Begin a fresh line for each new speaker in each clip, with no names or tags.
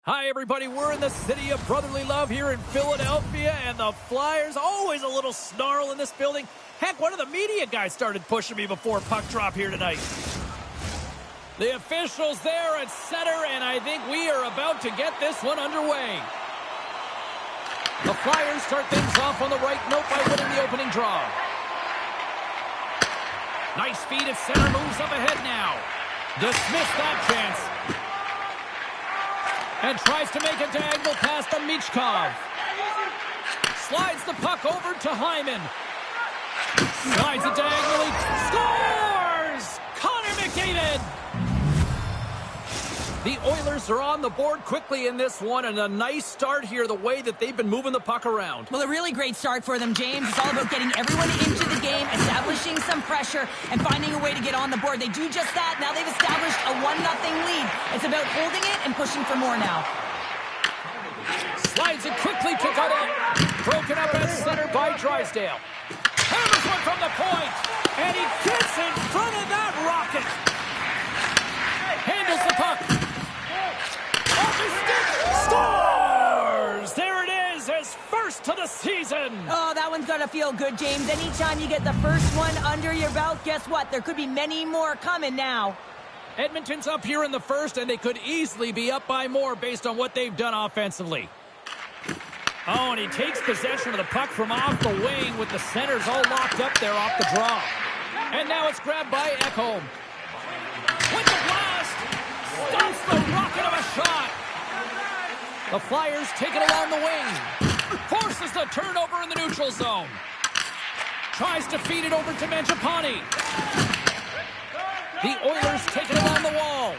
Hi, everybody. We're in the city of brotherly love here in Philadelphia, and the Flyers, always a little snarl in this building. Heck, one of the media guys started pushing me before puck drop here tonight. The officials there at center, and I think we are about to get this one underway. The Flyers start things off on the right note by winning the opening draw. Nice feed at center, moves up ahead now. Dismiss that chance. And tries to make a diagonal pass to Michkov. Slides the puck over to Hyman. Slides it diagonally. Scores! Connor McDavid! The Oilers are on the board quickly in this one, and a nice start here the way that they've been moving the puck around.
Well, a really great start for them, James. It's all about getting everyone into the game, establishing some pressure, and finding a way to get on the board. They do just that. Now they've established a 1-0 lead. It's about holding it and pushing for more now.
Slides it quickly to Goodell. Broken up at center by Drysdale. Hammers one from the point, and he gets in front of that rocket. Handles the puck. Off his stick. Scores! There it is, his first to the season.
Oh, that one's got to feel good, James. Anytime you get the first one under your belt, guess what? There could be many more coming now.
Edmonton's up here in the first, and they could easily be up by more based on what they've done offensively. Oh, and he takes possession of the puck from off the wing with the centers all locked up there off the draw. And now it's grabbed by Ekholm. With the blast! Stops the rocket of a shot! The Flyers take it along the wing. Forces the turnover in the neutral zone. Tries to feed it over to Mangiapane. The Oilers take it along the wall.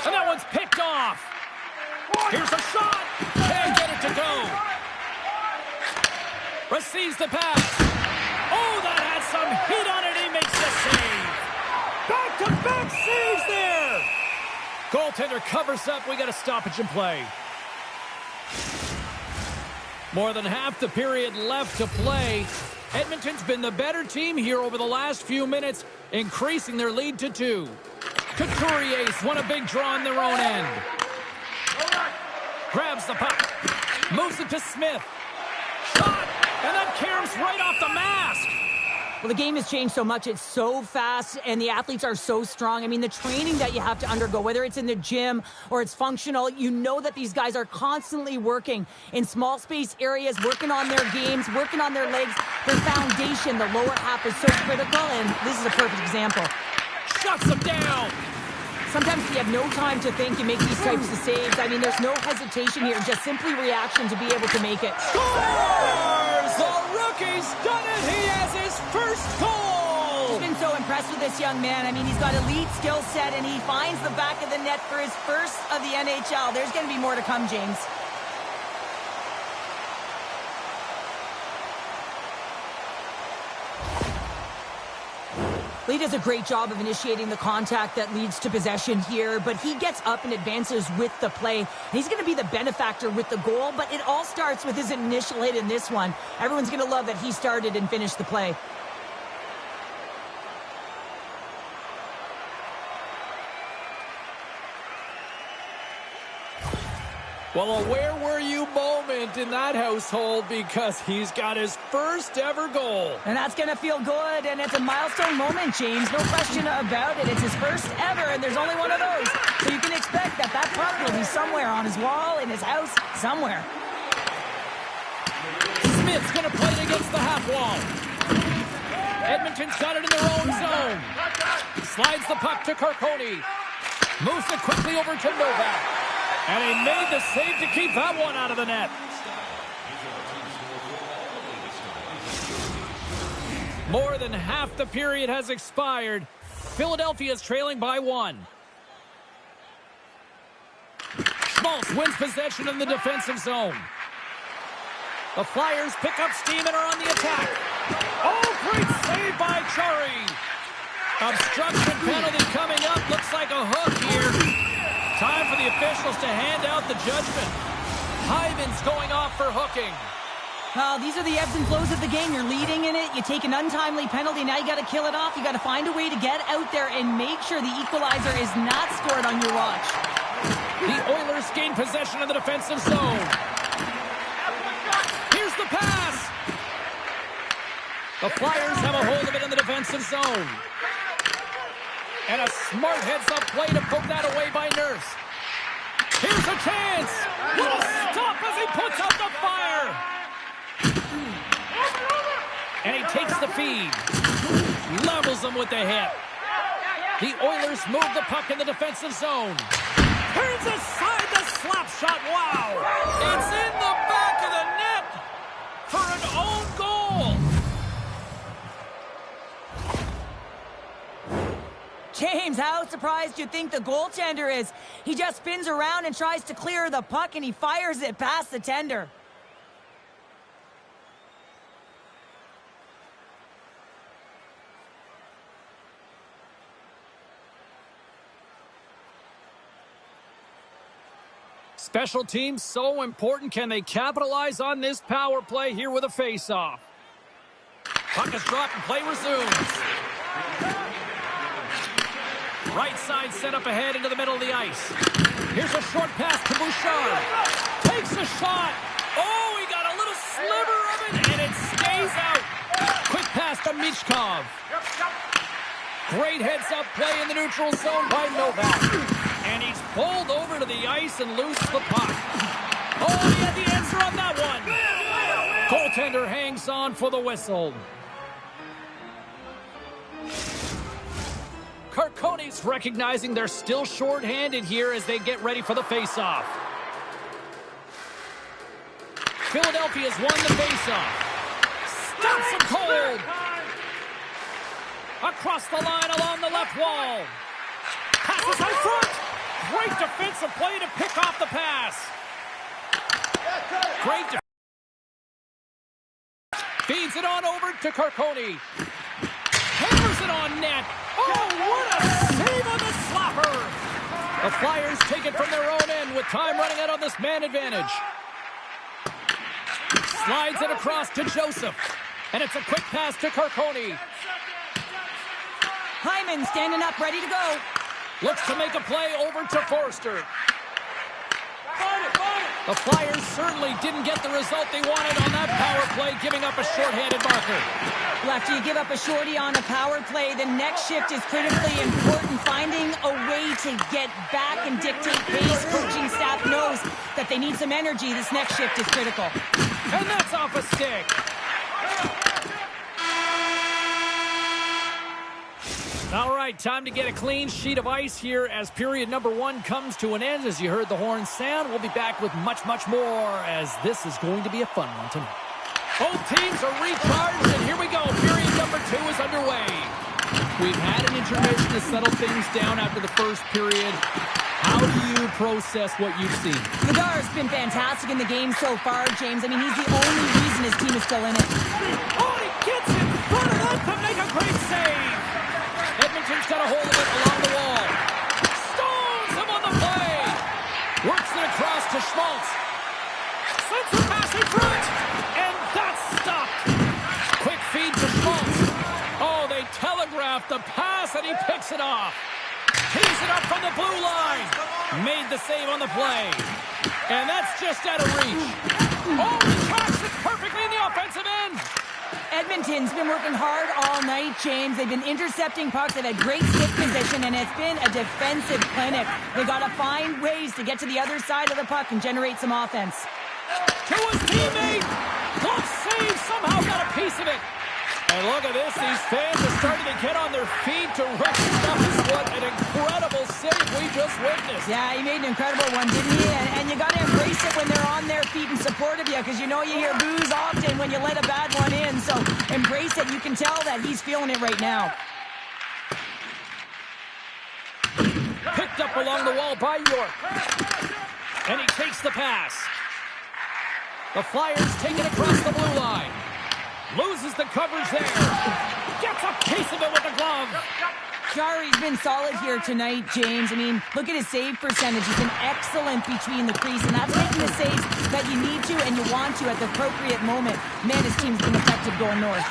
And that one's picked off. Here's a shot. Can't get it to go. Receives the pass. Oh, that has some heat on it. He makes the save. Back-to-back saves there. Goaltender covers up. We got a stoppage in play. More than half the period left to play. Edmonton's been the better team here over the last few minutes, increasing their lead to 2. Couturier's won a big draw on their own end. Grabs the puck. Moves it to Smith. Shot! And that caroms right off the mask.
Well, the game has changed so much. It's so fast, and the athletes are so strong. I mean, the training that you have to undergo, whether it's in the gym or it's functional, you know that these guys are constantly working in small space areas, working on their games, working on their legs. Their foundation, the lower half, is so critical, and this is a perfect example.
Shuts them down.
Sometimes you have no time to think. You make these types of saves. I mean, there's no hesitation here, just simply reaction to be able to make it.
Scores! The rookie's done it! He has his first goal!
I've been so impressed with this young man. I mean, he's got elite skill set, and he finds the back of the net for his first of the NHL. There's going to be more to come, James. Lee does a great job of initiating the contact that leads to possession here, but he gets up and advances with the play. And he's going to be the benefactor with the goal, but it all starts with his initial hit in this one. Everyone's going to love that he started and finished the play.
Well, a where were you moment in that household, because he's got his first ever goal.
And that's going to feel good, and it's a milestone moment, James. No question about it. It's his first ever, and there's only one of those. So you can expect that that puck will be somewhere on his wall, in his house, somewhere.
Smith's going to play it against the half wall. Edmonton's got it in their own zone. Slides the puck to Carcone. Moves it quickly over to Novak. And he made the save to keep that one out of the net. More than half the period has expired. Philadelphia's trailing by 1. Schmaltz wins possession in the defensive zone. The Flyers pick up steam and are on the attack. Oh, great save by Chari. Obstruction penalty coming up. Looks like a hook here. Time for the officials to hand out the judgment. Hyman's going off for hooking.
Well, these are the ebbs and flows of the game. You're leading in it. You take an untimely penalty. Now you got to kill it off. You got to find a way to get out there and make sure the equalizer is not scored on your watch.
The Oilers gain possession of the defensive zone. Here's the pass. The Flyers have a hold of it in the defensive zone. And a smart heads-up play to poke that away by Nurse. Here's a chance. What a stop as he puts out the fire. And he takes the feed. Levels them with the hit. The Oilers move the puck in the defensive zone. Turns aside the slap shot. Wow. It's in the back of the net for an own goal.
James, how surprised you think the goaltender is? He just spins around and tries to clear the puck, and he fires it past the tender.
Special teams so important. Can they capitalize on this power play here with a face-off? Puck is dropped and play resumes. Right side set up ahead into the middle of the ice. Here's a short pass to Bouchard. Takes a shot. Oh, he got a little sliver of it, and it stays out. Quick pass to Michkov. Great heads-up play in the neutral zone by Novak. And he's pulled over to the ice and loosed the puck. Oh, he had the answer on that one. Goaltender hangs on for the whistle. Carcone's recognizing they're still short-handed here as they get ready for the face-off. Philadelphia's won the face-off. Stops him cold. Across the line along the left wall. Passes out front. Great defensive play to pick off the pass. Great feeds it on over to Carcone. Hammers it on net. Oh, what a save on the slapper. The Flyers take it from their own end with time running out on this man advantage. Slides it across to Joseph. And it's a quick pass to Carcone.
Hyman standing up, ready to go.
Looks to make a play over to Forster. The Flyers certainly didn't get the result they wanted on that power play, giving up a shorthanded marker.
Well, after you give up a shorty on a power play, the next shift is critically important. Finding a way to get back and dictate pace. Coaching staff knows that they need some energy. This next shift is critical.
And that's off a stick. All right, time to get a clean sheet of ice here as period number 1 comes to an end. As you heard the horn sound, we'll be back with much, much more as this is going to be a fun one tonight. Both teams are recharged, and here we go. Period number 2 is underway. We've had an intermission to settle things down after the first period. How do you process what you've seen?
Vidar's been fantastic in the game so far, James. I mean, he's the only reason his team is still in it.
Oh, he gets in front of that to make a great save. Edmonton's got a hold of it along the wall. Stones him on the play. Works it across to Schmaltz. Sends the pass in front. And that's stopped. Quick feed to Schmaltz. Oh, they telegraphed the pass and he picks it off. Tees it up from the blue line. Made the save on the play. And that's just out of reach. Oh, he tracks it perfectly in the offensive end.
Edmonton's been working hard all night, James. They've been intercepting pucks. They've had great stick position, and it's been a defensive clinic. They've got to find ways to get to the other side of the puck and generate some offense.
To his teammate. Glove save. Somehow got a piece of it. And look at this. These fans are starting to get on their feet to recognize what an incredible save we just witnessed.
Yeah, he made an incredible one, didn't he? And you got to embrace it when they're on their feet in support of you, because you know you hear boos often when you let a bad one in. So embrace it. You can tell that he's feeling it right now.
Picked up along the wall by York. And he takes the pass. The Flyers take it across the blue line. Loses the coverage there. Gets a piece of it with the glove.
Jari's been solid here tonight, James. I mean, look at his save percentage. He's been excellent between the crease, and that's making the saves that you need to and you want to at the appropriate moment. Man, his team's been effective going north.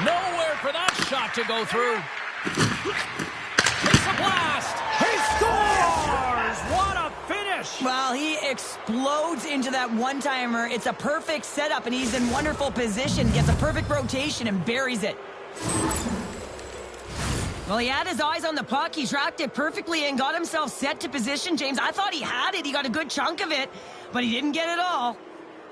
Nowhere for that shot to go through. Takes a blast. He scores! What a
Well, he explodes into that one-timer. It's a perfect setup, and he's in wonderful position. Gets a perfect rotation and buries it. Well, he had his eyes on the puck. He tracked it perfectly and got himself set to position, James. I thought he had it. He got a good chunk of it, but he didn't get it all.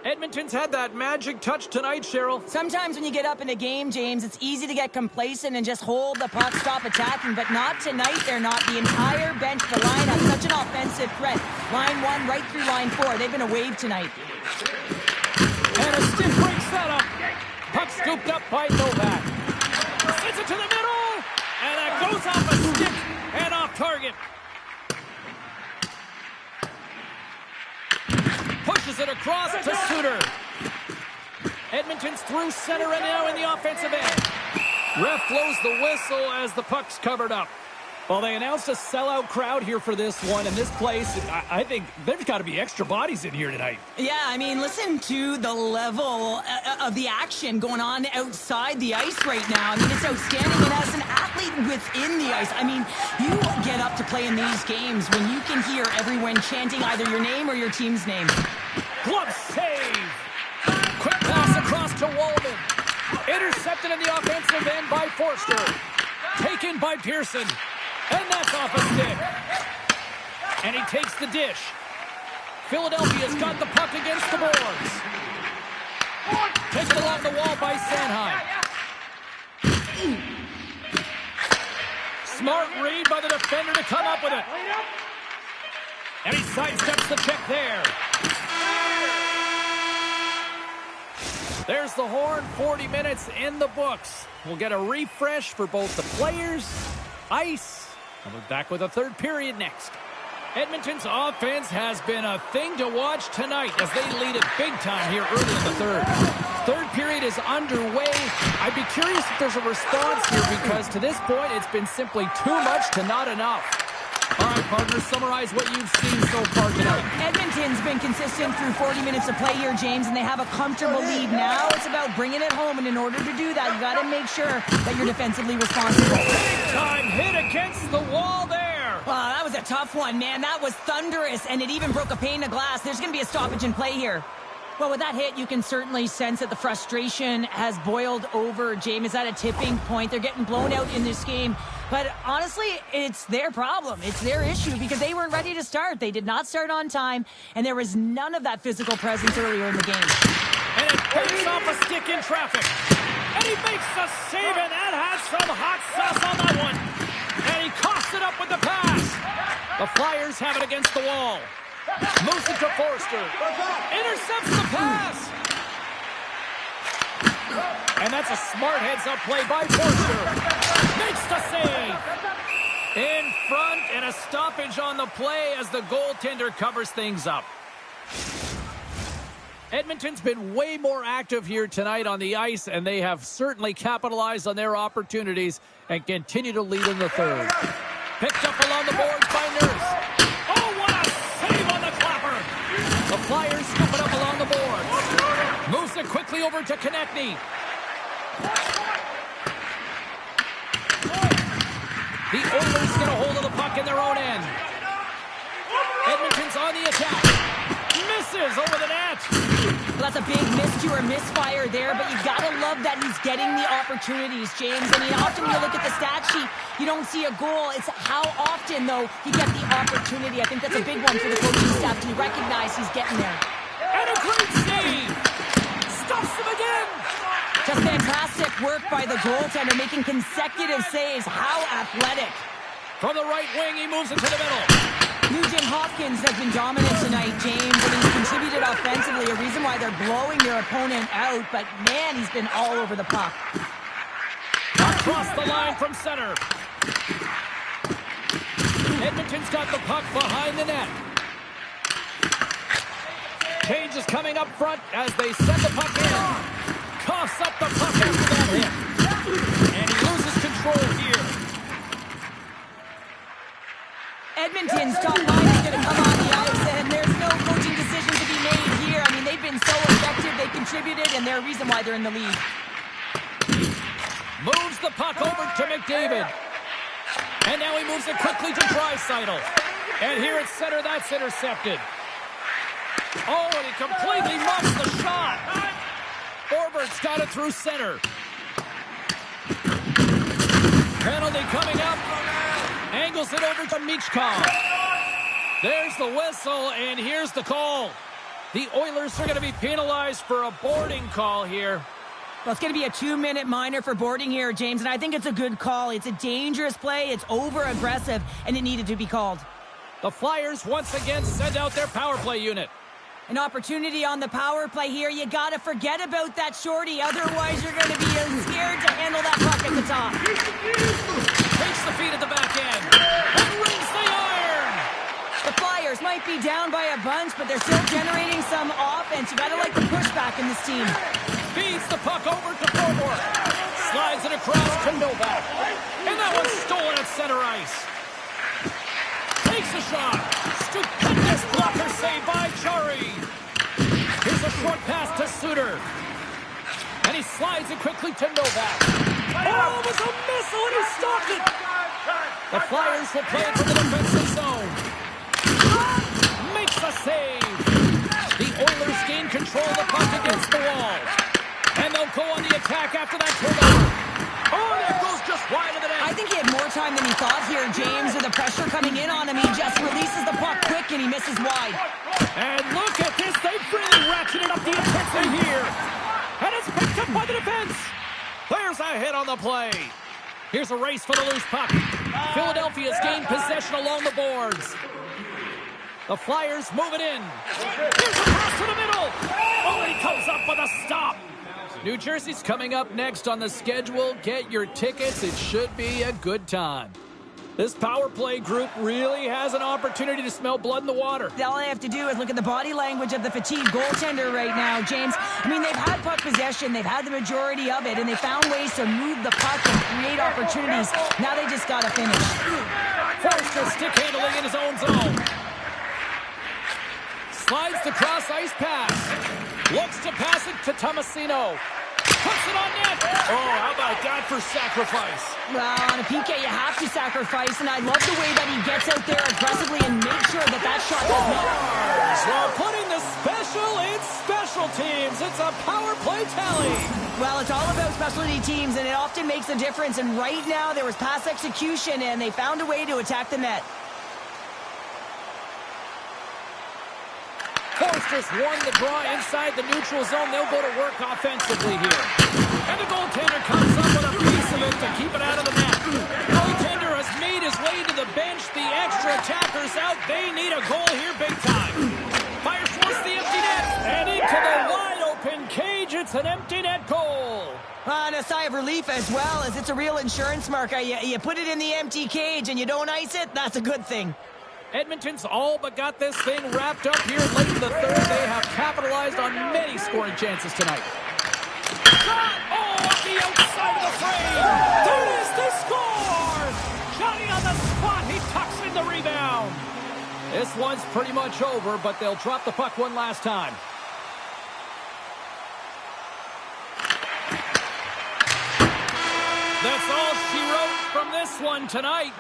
Edmonton's had that magic touch tonight, Cheryl.
Sometimes when you get up in a game, James, it's easy to get complacent and just hold the puck, stop attacking, but not tonight. They're not. The entire bench, the lineup, such an offensive threat. Line 1 right through line 4. They've been a wave tonight.
And a stiff breaks that up. Puck scooped up by Novak. Sends it to the middle, and that goes off a stick and off target. Pushes it across to Suter. Edmonton's through center and now in the offensive end. Ref blows the whistle as the puck's covered up. Well, they announced a sellout crowd here for this one, and this place, I think there's got to be extra bodies in here tonight.
Yeah, I mean, listen to the level of the action going on outside the ice right now. I mean, it's outstanding, and as an athlete within the ice, I mean, you get up to play in these games when you can hear everyone chanting either your name or your team's name.
Glove save! Quick pass across to Walden. Intercepted in the offensive end by Forster. Taken by Pearson. And that's off a stick. And he takes the dish. Philadelphia's got the puck against the boards. Taken along the wall by Sanheim. Smart read by the defender to come up with it. And he sidesteps the check there. There's the horn. 40 minutes in the books. We'll get a refresh for both the players, ice, and we're back with a third period next. Edmonton's offense has been a thing to watch tonight as they lead it big time here early in the third. Third period is underway. I'd be curious if there's a response here because to this point it's been simply too much to not enough. All right, partners, summarize what you've seen so far tonight.
Edmonton's been consistent through 40 minutes of play here, James, and they have a comfortable lead. Now it's about bringing it home, and in order to do that, you got to make sure that you're defensively responsible.
Big time hit against the wall there.
That was a tough one, man. That was thunderous, and it even broke a pane of glass. There's going to be a stoppage in play here. Well, with that hit, you can certainly sense that the frustration has boiled over. James is at a tipping point. They're getting blown out in this game. But honestly, it's their problem. It's their issue because they weren't ready to start. They did not start on time, and there was none of that physical presence earlier in the game.
And it breaks off a stick in traffic. And he makes the save, and that has some hot sauce on that one. And he coughs it up with the pass. The Flyers have it against the wall. Moves it to Forster. Intercepts the pass. And that's a smart heads-up play by Forster. Makes the save. In front, and a stoppage on the play as the goaltender covers things up. Edmonton's been way more active here tonight on the ice, and they have certainly capitalized on their opportunities and continue to lead in the third. Picked up along the boards by Nurse. Oh, what a save on the clapper! The Flyers scoop it up along the boards. Moves it quickly over to Konechny. The Oilers get a hold of the puck in their own end. Edmonton's on the attack. Misses over the net.
Well, that's a big miscue or misfire there, but you gotta love that he's getting the opportunities, James. I mean, often when you look at the stat sheet, you don't see a goal. It's how often, though, you get the opportunity. I think that's a big one for the coaching staff to recognize he's getting there.
And a great save. Stuffs him again.
Just fantastic work by the goaltender, making consecutive saves. How athletic.
From the right wing, he moves it to the middle.
Nugent Hopkins has been dominant tonight, James, and he's contributed offensively, a reason why they're blowing their opponent out, but man, he's been all over the puck.
Across the line from center. Edmonton's got the puck behind the net. Cage is coming up front as they send the puck in. Coughs up the puck after that hit. And he loses control here.
Edmonton's top line is going to come on the ice, and there's no coaching decision to be made here. I mean, they've been so effective, they contributed, and they're a reason why they're in the lead.
Moves the puck over to McDavid. And now he moves it quickly to Draisaitl. And here at center, that's intercepted. Oh, and he completely muffs the shot. Forbert's got it through center. Penalty coming up. Angles it over to Michkov. There's the whistle, and here's the call. The Oilers are going to be penalized for a boarding call here.
Well, it's going to be a 2-minute minor for boarding here, James, and I think it's a good call. It's a dangerous play. It's over-aggressive, and it needed to be called.
The Flyers once again send out their power play unit.
An opportunity on the power play here. You got to forget about that shorty. Otherwise, you're going to be scared to handle that puck at the top.
Takes the feed at the back end. And rings the iron.
The Flyers might be down by a bunch, but they're still generating some offense. You got to like the pushback in this team.
Feeds the puck over to Forbort. Slides it across to Novak. And that one's stolen at center ice. Takes a shot. Stupendous blocker save by Chari. Here's a short pass to Suter. And he slides it quickly to Novak. Oh, it was a missile and he stopped it. The Flyers will play it to the defensive zone. Makes a save. The Oilers gain control of the puck against the wall. And they'll go on the attack after that turnover. Oh, that goes just wide of the net.
I think he had more time than he thought here, James. With the pressure coming in on him, he just releases the puck quick and he misses wide.
And look at this. They've really ratcheted up the intensity here. And it's picked up by the defense. There's a hit on the play. Here's a race for the loose puck. Philadelphia's gained possession along the boards. The Flyers move it in. Here's a pass to the middle. Oh, and he comes up with a stop. New Jersey's coming up next on the schedule. Get your tickets. It should be a good time. This power play group really has an opportunity to smell blood in the water.
All I have to do is look at the body language of the fatigued goaltender right now, James. I mean, they've had puck possession. They've had the majority of it, and they found ways to move the puck and create opportunities. Now they just got to finish.
Forster stick handling in his own zone. Slides the cross-ice pass. Looks to pass it to Tomasino. Puts it on net. Oh, how about that for sacrifice?
Well, on a PK, you have to sacrifice, and I love the way that he gets out there aggressively and makes sure that that shot does not.
Well, putting the special in special teams. It's a power play tally.
Well, it's all about specialty teams, and it often makes a difference. And right now, there was pass execution, and they found a way to attack the net.
Forster's won the draw inside the neutral zone. They'll go to work offensively here. And the goaltender comes up with a piece of it to keep it out of the net. The goaltender has made his way to the bench. The extra attackers out. They need a goal here big time. Fires towards the empty net. And into the wide open cage. It's an empty net goal.
And a sigh of relief as well, as it's a real insurance marker. You put it in the empty cage and you don't ice it, that's a good thing.
Edmonton's all but got this thing wrapped up here late in the third. They have capitalized on many scoring chances tonight. Oh, off the outside of the frame. There it is. They score. Johnny on the spot. He tucks in the rebound. This one's pretty much over, but they'll drop the puck one last time. That's all she wrote from this one tonight.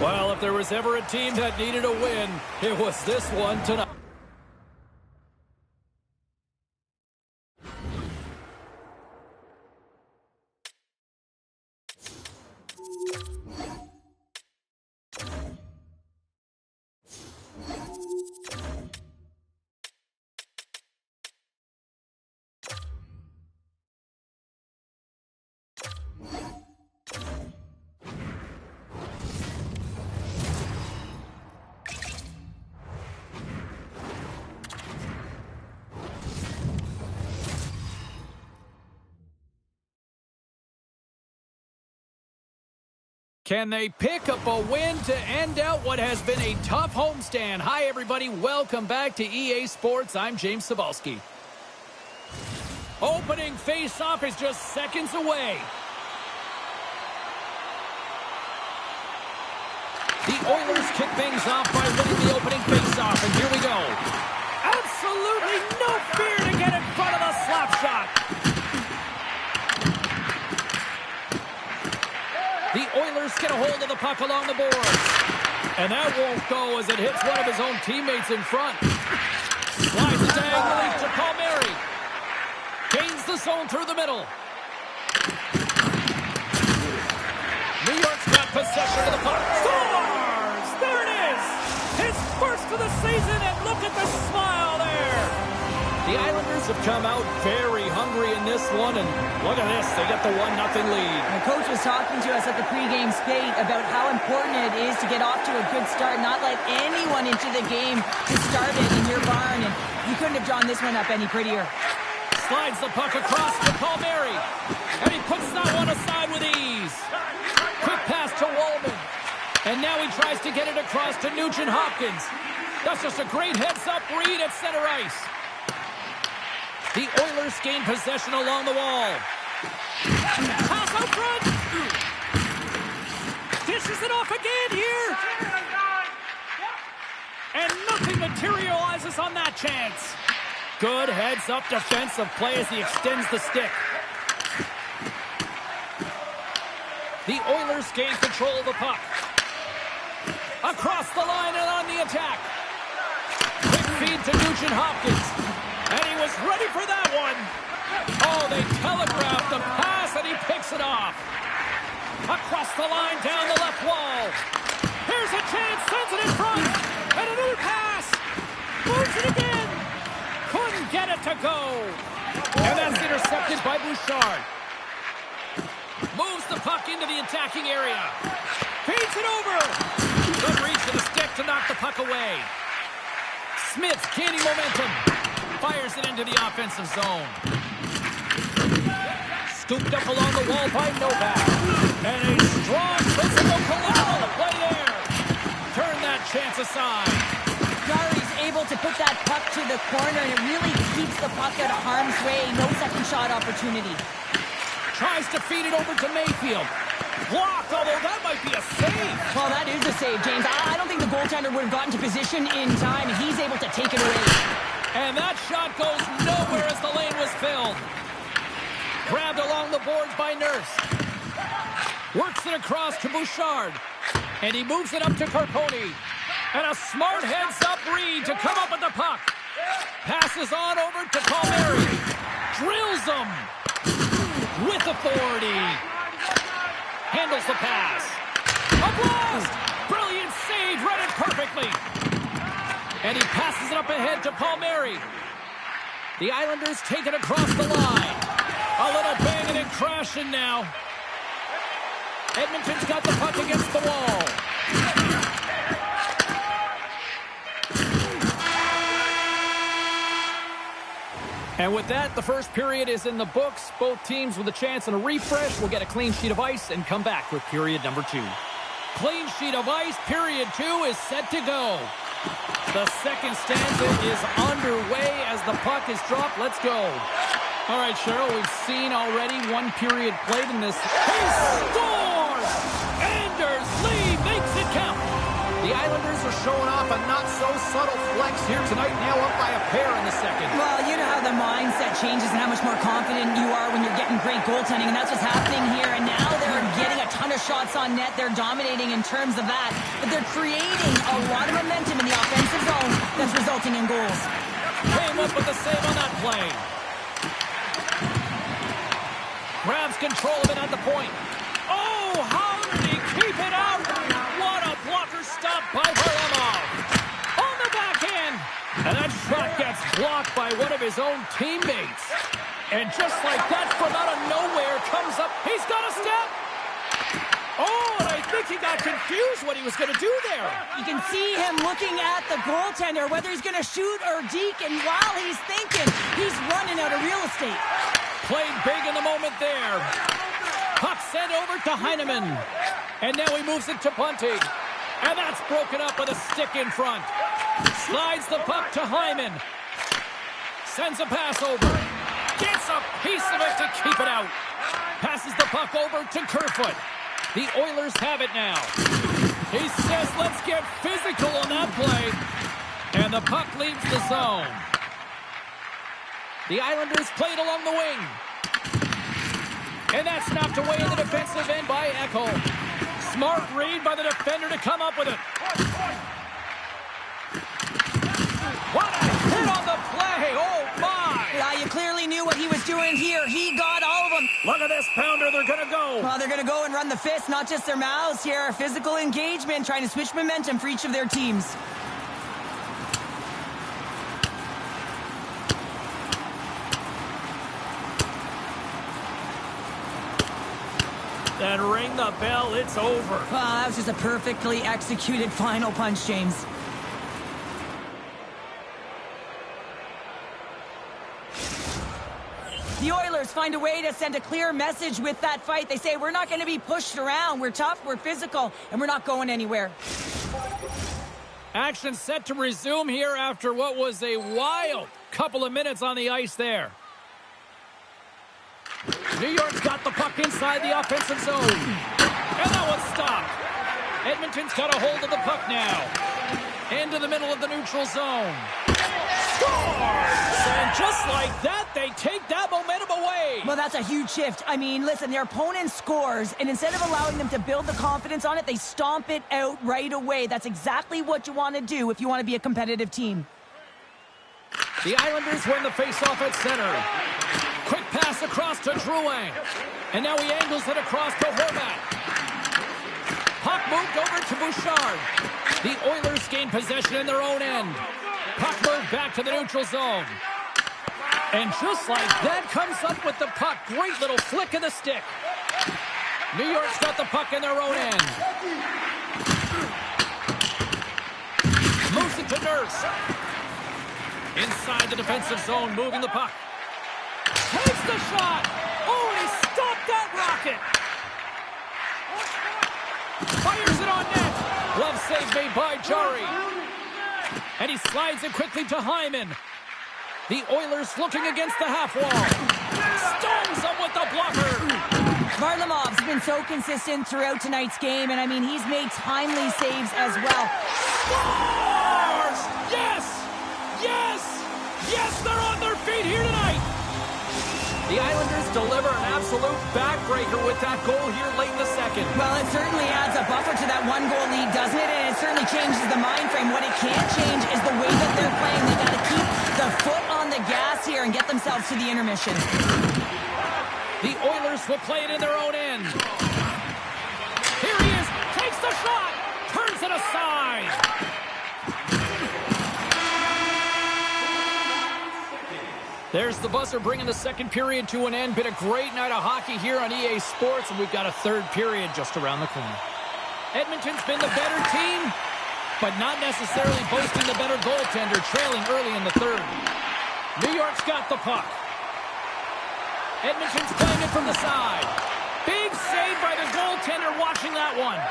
Well, if there was ever a team that needed a win, it was this one tonight. Can they pick up a win to end out what has been a tough homestand? Hi, everybody. Welcome back to EA Sports. I'm James Cebulski. Opening face-off is just seconds away. The Oilers kick things off by winning the opening face-off, and here we go. Absolutely no fear to get in front of the slap shot. The Oilers get a hold of the puck along the boards. And that won't go as it hits one of his own teammates in front. Slides it diagonally to Palmieri. Gains the zone through the middle. New York's got possession of the puck. Scores! There it is! His first of the season, and look at the smile there! The Islanders have come out very hungry in this one, and look at this. They get the 1-0 lead.
The coach was talking to us at the pregame skate about how important it is to get off to a good start, not let anyone into the game to start it in your barn, and you couldn't have drawn this one up any prettier.
Slides the puck across to Palmieri, and he puts that one aside with ease. Quick pass to Wallman, and now he tries to get it across to Nugent-Hopkins. That's just a great heads-up read at center ice. The Oilers gain possession along the wall. Pass out front. Dishes it off again here. And nothing materializes on that chance. Good heads-up defensive play as he extends the stick. The Oilers gain control of the puck. Across the line and on the attack. Quick feed to Nugent-Hopkins. And he was ready for that one. Oh, they telegraphed the pass, and he picks it off. Across the line, down the left wall. Here's a chance, sends it in front. And another pass. Moves it again. Couldn't get it to go. And that's intercepted by Bouchard. Moves the puck into the attacking area. Feeds it over. Good reach to the stick to knock the puck away. Smith's gaining momentum. Fires it into the offensive zone. Scooped up along the wall by Novak. And a strong physical collision on the play there. Turn that chance aside.
Gari's able to put that puck to the corner, and it really keeps the puck out of harm's way. No second shot opportunity.
Tries to feed it over to Mayfield. Blocked, although that might be a save.
Well, that is a save, James. I don't think the goaltender would have gotten to position in time, and he's able to take it away.
And that shot goes nowhere as the lane was filled. Grabbed along the boards by Nurse. Works it across to Bouchard. And he moves it up to Carponi. And a smart heads-up read to come up with the puck. Passes on over to Palmieri. Drills him. With authority. Handles the pass. A blast! Brilliant save, read it perfectly. And he passes it up ahead to Palmieri. The Islanders take it across the line. A little banging and crashing now. Edmonton's got the puck against the wall. And with that, the first period is in the books. Both teams with a chance and a refresh will get a clean sheet of ice and come back with period number 2. Clean sheet of ice, period 2 is set to go. The second stanza is underway as the puck is dropped. Let's go. All right, Cheryl, we've seen already one period played in this. He scores! Anders Lee makes it count. The Islanders are showing off a not-so-subtle flex here tonight, now up by a pair in the second.
Well, you know how the mindset changes and how much more confident you are when you're getting great goaltending, and that's what's happening here. And now they're getting a ton of shots on net. They're dominating in terms of that, but they're creating a lot of momentum in the offensive zone that's resulting in goals.
Came up with the save on that play. Grabs control of it at the point. Oh, how did he keep it out? What a blocker stop by Varlamov. On the backhand. And that shot gets blocked by one of his own teammates. And just like that, from out of nowhere, comes up. He's got a step. Oh, and I think he got confused what he was going to do there.
You can see him looking at the goaltender, whether he's going to shoot or deke, and while he's thinking, he's running out of real estate.
Played big in the moment there. Puck sent over to Heineman. And now he moves it to Bunting. And that's broken up with a stick in front. Slides the puck to Hyman. Sends a pass over. Gets a piece of it to keep it out. Passes the puck over to Kerfoot. The Oilers have it now. He says, let's get physical on that play. And the puck leaves the zone. The Islanders played along the wing. And that's knocked away in the defensive end by Echo. Smart read by the defender to come up with it. What a hit on the
Oilers doing here? He got all of them.
Look at this pounder. They're going to go.
Well, they're going to go and run the fist, not just their mouths here. Physical engagement, trying to switch momentum for each of their teams.
Then ring the bell. It's over.
Well, that was just a perfectly executed final punch, James. The Oilers find a way to send a clear message with that fight. They say, we're not going to be pushed around. We're tough, we're physical, and we're not going anywhere.
Action set to resume here after what was a wild couple of minutes on the ice there. New York's got the puck inside the offensive zone. And that one's stopped. Edmonton's got a hold of the puck now. Into the middle of the neutral zone. Scores! And just like that, they take that momentum away.
Well, that's a huge shift. I mean, listen, their opponent scores, and instead of allowing them to build the confidence on it, they stomp it out right away. That's exactly what you want to do if you want to be a competitive team.
The Islanders win the faceoff at center. Quick pass across to Drouin. And now he angles it across to Horvat. Puck moved over to Bouchard. The Oilers gain possession in their own end. Puck moved back to the neutral zone. And just like that, comes up with the puck. Great little flick of the stick. New York's got the puck in their own end. Moves it to Nurse. Inside the defensive zone, moving the puck. Takes the shot. Oh, he stopped that rocket. Fires it on net. Glove save made by Jari. And he slides it quickly to Hyman. The Oilers looking against the half wall. Stones him with the blocker.
Varlamov's been so consistent throughout tonight's game, and I mean, he's made timely saves as well.
Scores! Yes! Yes! Yes, they're on their feet here tonight! The Islanders deliver an absolute backbreaker with that goal here late in the second.
Well, it certainly adds a buffer to that one-goal lead, doesn't it? And it certainly changes the mind frame. What it can't change is the way that they're playing. They got to keep the foot on the gas here and get themselves to the intermission.
The Oilers will play it in their own end. Here he is, takes the shot, turns it aside. There's the buzzer bringing the second period to an end. Been a great night of hockey here on EA Sports, and we've got a third period just around the corner. Edmonton's been the better team, but not necessarily boasting the better goaltender, trailing early in the third. New York's got the puck. Edmonton's playing it from the side. Big save by the goaltender, watching that one.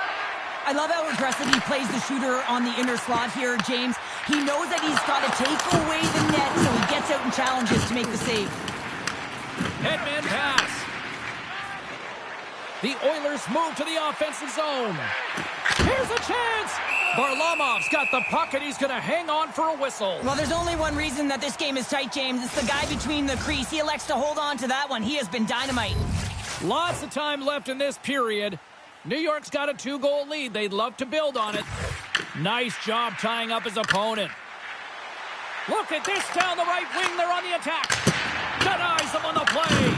I love how aggressive he plays the shooter on the inner slot here, James. He knows that he's got to take away the net, so he gets out and challenges to make the save.
Headman pass. The Oilers move to the offensive zone. Here's a chance. Varlamov's got the puck, and he's going to hang on for a whistle.
Well, there's only one reason that this game is tight, James. It's the guy between the crease. He elects to hold on to that one. He has been dynamite.
Lots of time left in this period. New York's got a 2-goal lead. They'd love to build on it. Nice job tying up his opponent. Look at this down the right wing. They're on the attack. Denies them on the play.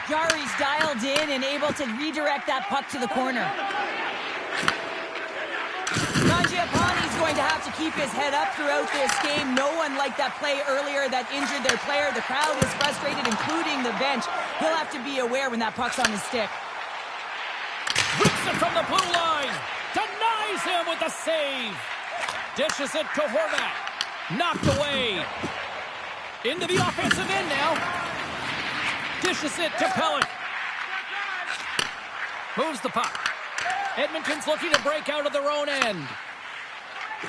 Jari's dialed in and able to redirect that puck to the corner. Mangiapane's going to have to keep his head up throughout this game. No one liked that play earlier that injured their player. The crowd is frustrated, including the bench. He'll have to be aware when that puck's on his stick.
Rips it from the blue line. Denies him with the save. Dishes it to Horvat. Knocked away. Into the offensive end now. Dishes it to Pellet. Moves the puck. Edmonton's looking to break out of their own end.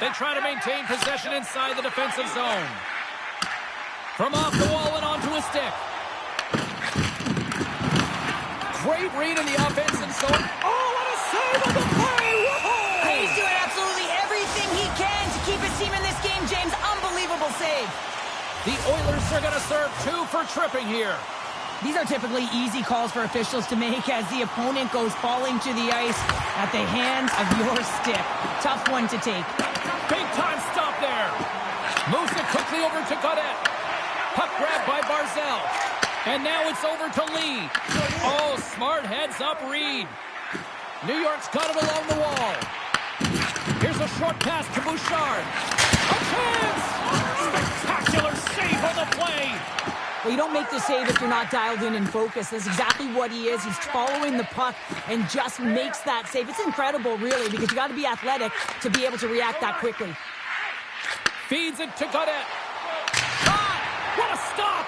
They try to maintain possession inside the defensive zone. From off the wall and onto a stick. Great read in the offensive zone. Oh, what a save on the play! Whoa!
He's doing absolutely everything he can to keep his team in this game, James. Unbelievable save.
The Oilers are going to serve 2 for tripping here.
These are typically easy calls for officials to make as the opponent goes falling to the ice at the hands of your stick. Tough one to take.
Big time stop there. Moves it quickly over to Gaudette. Puck grabbed by Barzell. And now it's over to Lee. Oh, smart heads-up read. New York's got it along the wall. Here's a short pass to Bouchard. A chance! Spectacular save on the play.
Well, you don't make the save if you're not dialed in and focused. That's exactly what he is. He's following the puck and just makes that save. It's incredible, really, because you got to be athletic to be able to react that quickly.
Feeds it to Godet. Shot! What a stop!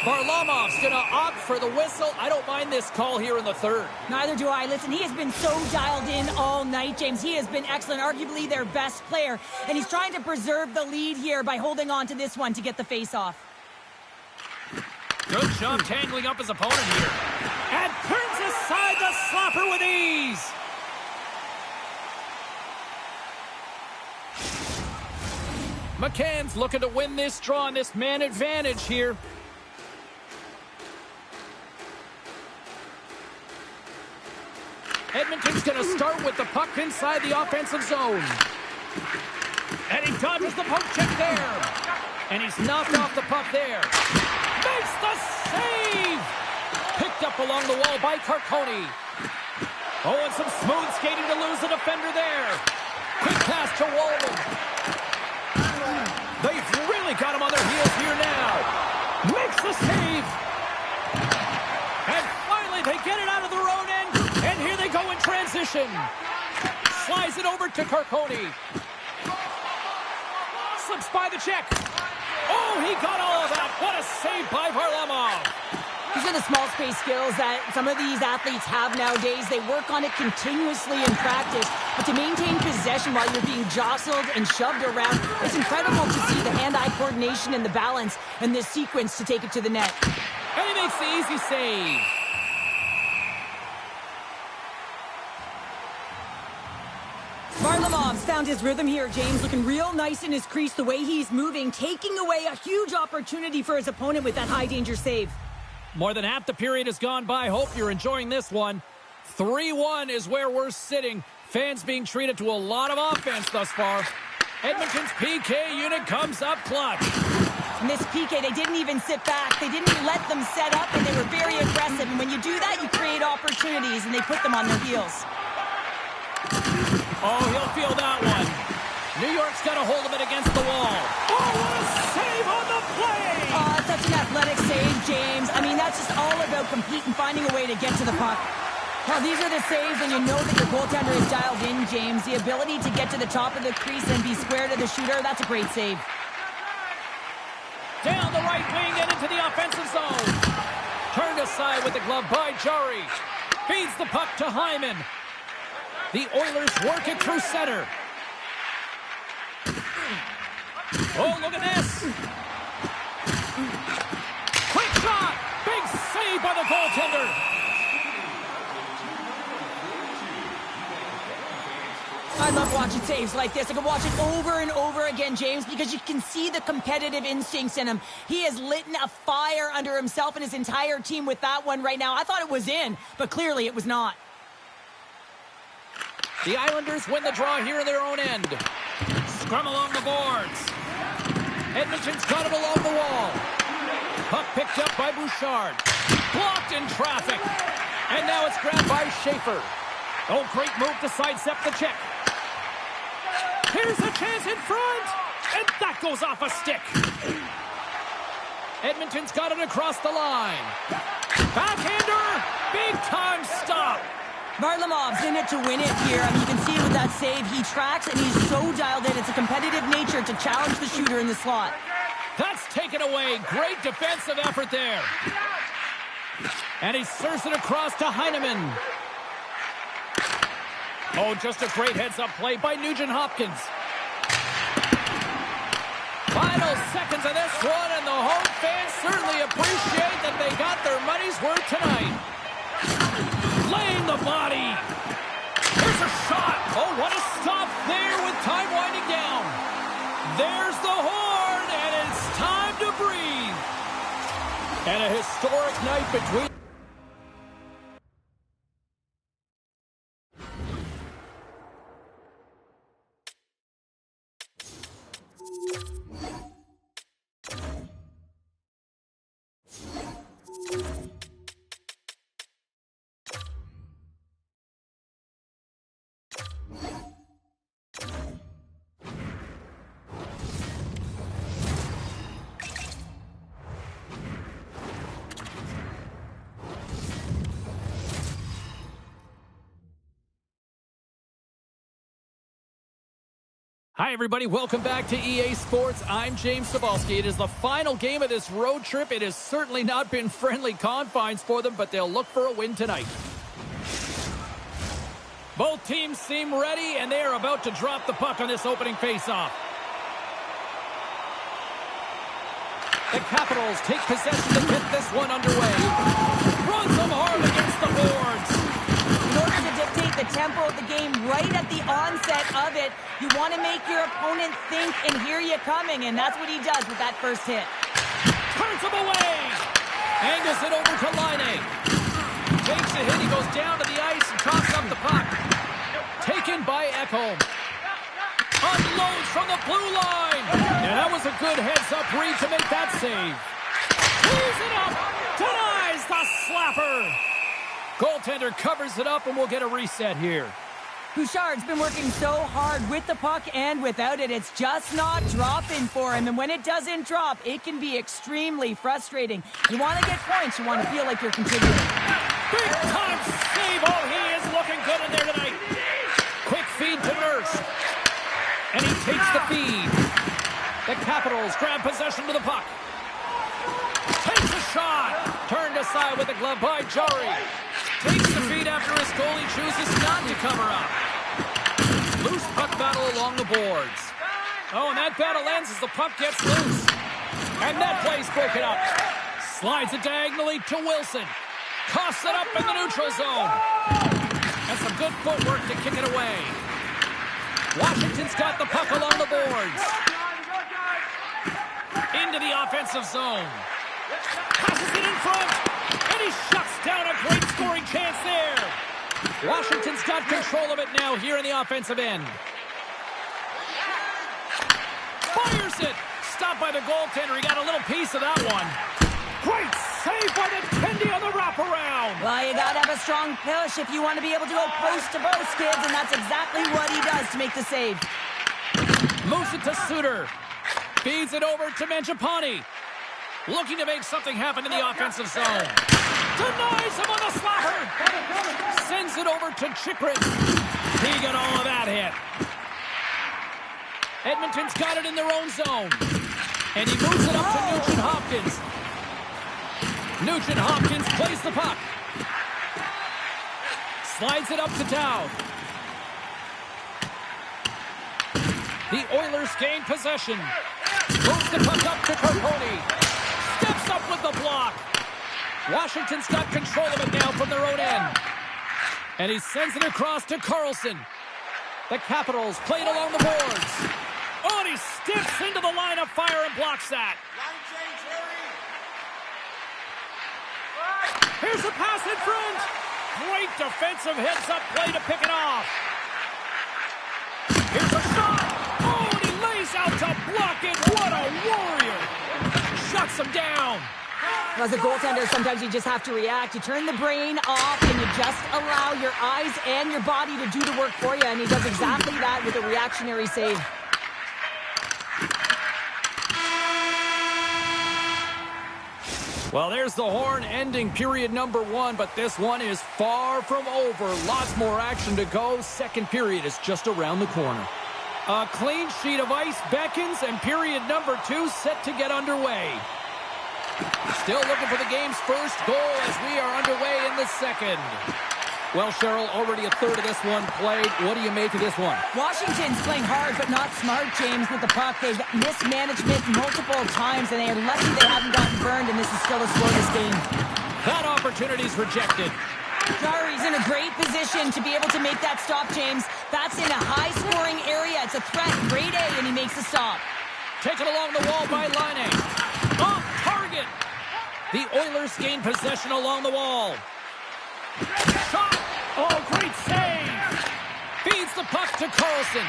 Varlamov's going to opt for the whistle. I don't mind this call here in the third.
Neither do I. Listen, he has been so dialed in all night, James. He has been excellent, arguably their best player. And he's trying to preserve the lead here by holding on to this one to get the face-off.
Good job tangling up his opponent here. And turns aside the slapper with ease. McCann's looking to win this draw on this man advantage here. Edmonton's going to start with the puck inside the offensive zone. And he dodges the poke check there. And he's knocked off the puck there. Makes the save! Picked up along the wall by Carcone. Oh, and some smooth skating to lose the defender there. Quick pass to Walden. They've really got him on their heels here now. Makes the save. And finally they get it out of their own end. And here they go in transition. Slides it over to Carcone. Slips by the check. Oh, he got all of that. What a save by Varlamov.
These are the small space skills that some of these athletes have nowadays. They work on it continuously in practice. But to maintain possession while you're being jostled and shoved around, it's incredible to see the hand-eye coordination and the balance in this sequence to take it to the net.
And he makes the easy save.
Varlamov's found his rhythm here, James, looking real nice in his crease, the way he's moving, taking away a huge opportunity for his opponent with that high-danger save.
More than half the period has gone by. Hope you're enjoying this one. 3-1 is where we're sitting. Fans being treated to a lot of offense thus far. Edmonton's PK unit comes up clutch.
And this PK, they didn't even sit back. They didn't let them set up, and they were very aggressive. And when you do that, you create opportunities, and they put them on their heels.
Oh, he'll feel that one. New York's got a hold of it against the wall. Oh, what a save on the play!
Oh, such an athletic save, James. I mean, that's just all about competing, finding a way to get to the puck. Well, these are the saves when you know that your goaltender is dialed in, James. The ability to get to the top of the crease and be square to the shooter, that's a great save.
Down the right wing and into the offensive zone. Turned aside with the glove by Jari. Feeds the puck to Hyman. The Oilers work it through center. Oh, look at this. Quick shot. Big save by the goaltender.
I love watching saves like this. I can watch it over and over again, James, because you can see the competitive instincts in him. He has lit a fire under himself and his entire team with that one right now. I thought it was in, but clearly it was not.
The Islanders win the draw here in their own end. Scrum along the boards. Edmonton's got it along the wall. Puck picked up by Bouchard. Blocked in traffic. And now it's grabbed by Schaefer. Oh, great move to sidestep the check. Here's a chance in front. And that goes off a stick. Edmonton's got it across the line. Backhander. Big time stop.
Varlamov's in it to win it here. I mean, you can see with that save, he tracks and he's so dialed in. It's a competitive nature to challenge the shooter in the slot.
That's taken away. Great defensive effort there. And he serves it across to Heineman. Oh, just a great heads-up play by Nugent-Hopkins. Final seconds of this one, and the home fans certainly appreciate that they got their money's worth tonight. Laying the body. Here's a shot. Oh, what a stop there with time winding down. There's the horn, and it's time to breathe. And a historic night between... Hi, everybody. Welcome back to EA Sports. I'm James Cebulski. It is the final game of this road trip. It has certainly not been friendly confines for them, but they'll look for a win tonight. Both teams seem ready, and they are about to drop the puck on this opening faceoff. The Capitals take possession to get this one underway. Runs them hard against the boards.
In order to dictate the tempo of the game right at the onset of it, you want to make your opponent think and hear you coming, and that's what he does with that first hit.
Turns him away. Angles it over to Laine. Takes a hit. He goes down to the ice and tosses up the puck. Taken by Ekholm. Unloads from the blue line. And that was a good heads-up read to make that save. Pulls it up. Denies the slapper. Goaltender covers it up, and we'll get a reset here.
Bouchard's been working so hard with the puck and without it. It's just not dropping for him. And when it doesn't drop, it can be extremely frustrating. You want to get points. You want to feel like you're contributing.
Big time save. Oh, he is looking good in there tonight. Quick feed to Nurse. And he takes the feed. The Capitals grab possession to the puck. Takes a shot. Turned aside with the glove by Jari. Takes the feed after his goalie chooses not to cover up. Loose puck battle along the boards. Oh, and that battle ends as the puck gets loose. And that play's broken up. Slides it diagonally to Wilson. Coughs it up in the neutral zone. And some good footwork to kick it away. Washington's got the puck along the boards. Into the offensive zone. Passes it in front. And he shuts down a great scoring chance there. Washington's got control of it now here in the offensive end. Fires it. Stopped by the goaltender. He got a little piece of that one. Great save by the Kendi on the wraparound.
Well, you got to have a strong push if you want to be able to go post to post, kids, and that's exactly what he does to make the save.
Moves it to Suter. Feeds it over to Mangiapane. Looking to make something happen in the offensive zone. Denies him on the slapper. Sends it over to Chikrin. He got all of that hit. Edmonton's got it in their own zone. And he moves it up to Nugent Hopkins. Nugent Hopkins plays the puck. Slides it up to Dowd. The Oilers gain possession. Moves the puck up to Carponi. Steps up with the block. Washington's got control of it now from their own end. And he sends it across to Carlson. The Capitals play it along the boards. Oh, and he steps into the line of fire and blocks that. Here's a pass in front. Great defensive heads-up play to pick it off. Here's a shot. Oh, and he lays out to block it. What a warrior. Shuts him down.
As a goaltender, sometimes you just have to react. You turn the brain off and you just allow your eyes and your body to do the work for you. And he does exactly that with a reactionary save.
Well, there's the horn ending period number 1, but this one is far from over. Lots more action to go. Second period is just around the corner. A clean sheet of ice beckons, and period number 2 set to get underway. Still looking for the game's first goal as we are underway in the second. Well, Cheryl, already a third of this one played. What do you make of this one?
Washington's playing hard but not smart, James, with the puck. They've mismanagement multiple times, and they are lucky they haven't gotten burned, and this is still a scoreless game.
That opportunity's rejected.
Jari's in a great position to be able to make that stop, James. That's in a high-scoring area. It's a threat, grade A, and he makes the stop.
Taken along the wall by Laine. Off target. The Oilers gain possession along the wall. Shot. Oh, great save. Feeds the puck to Carlson.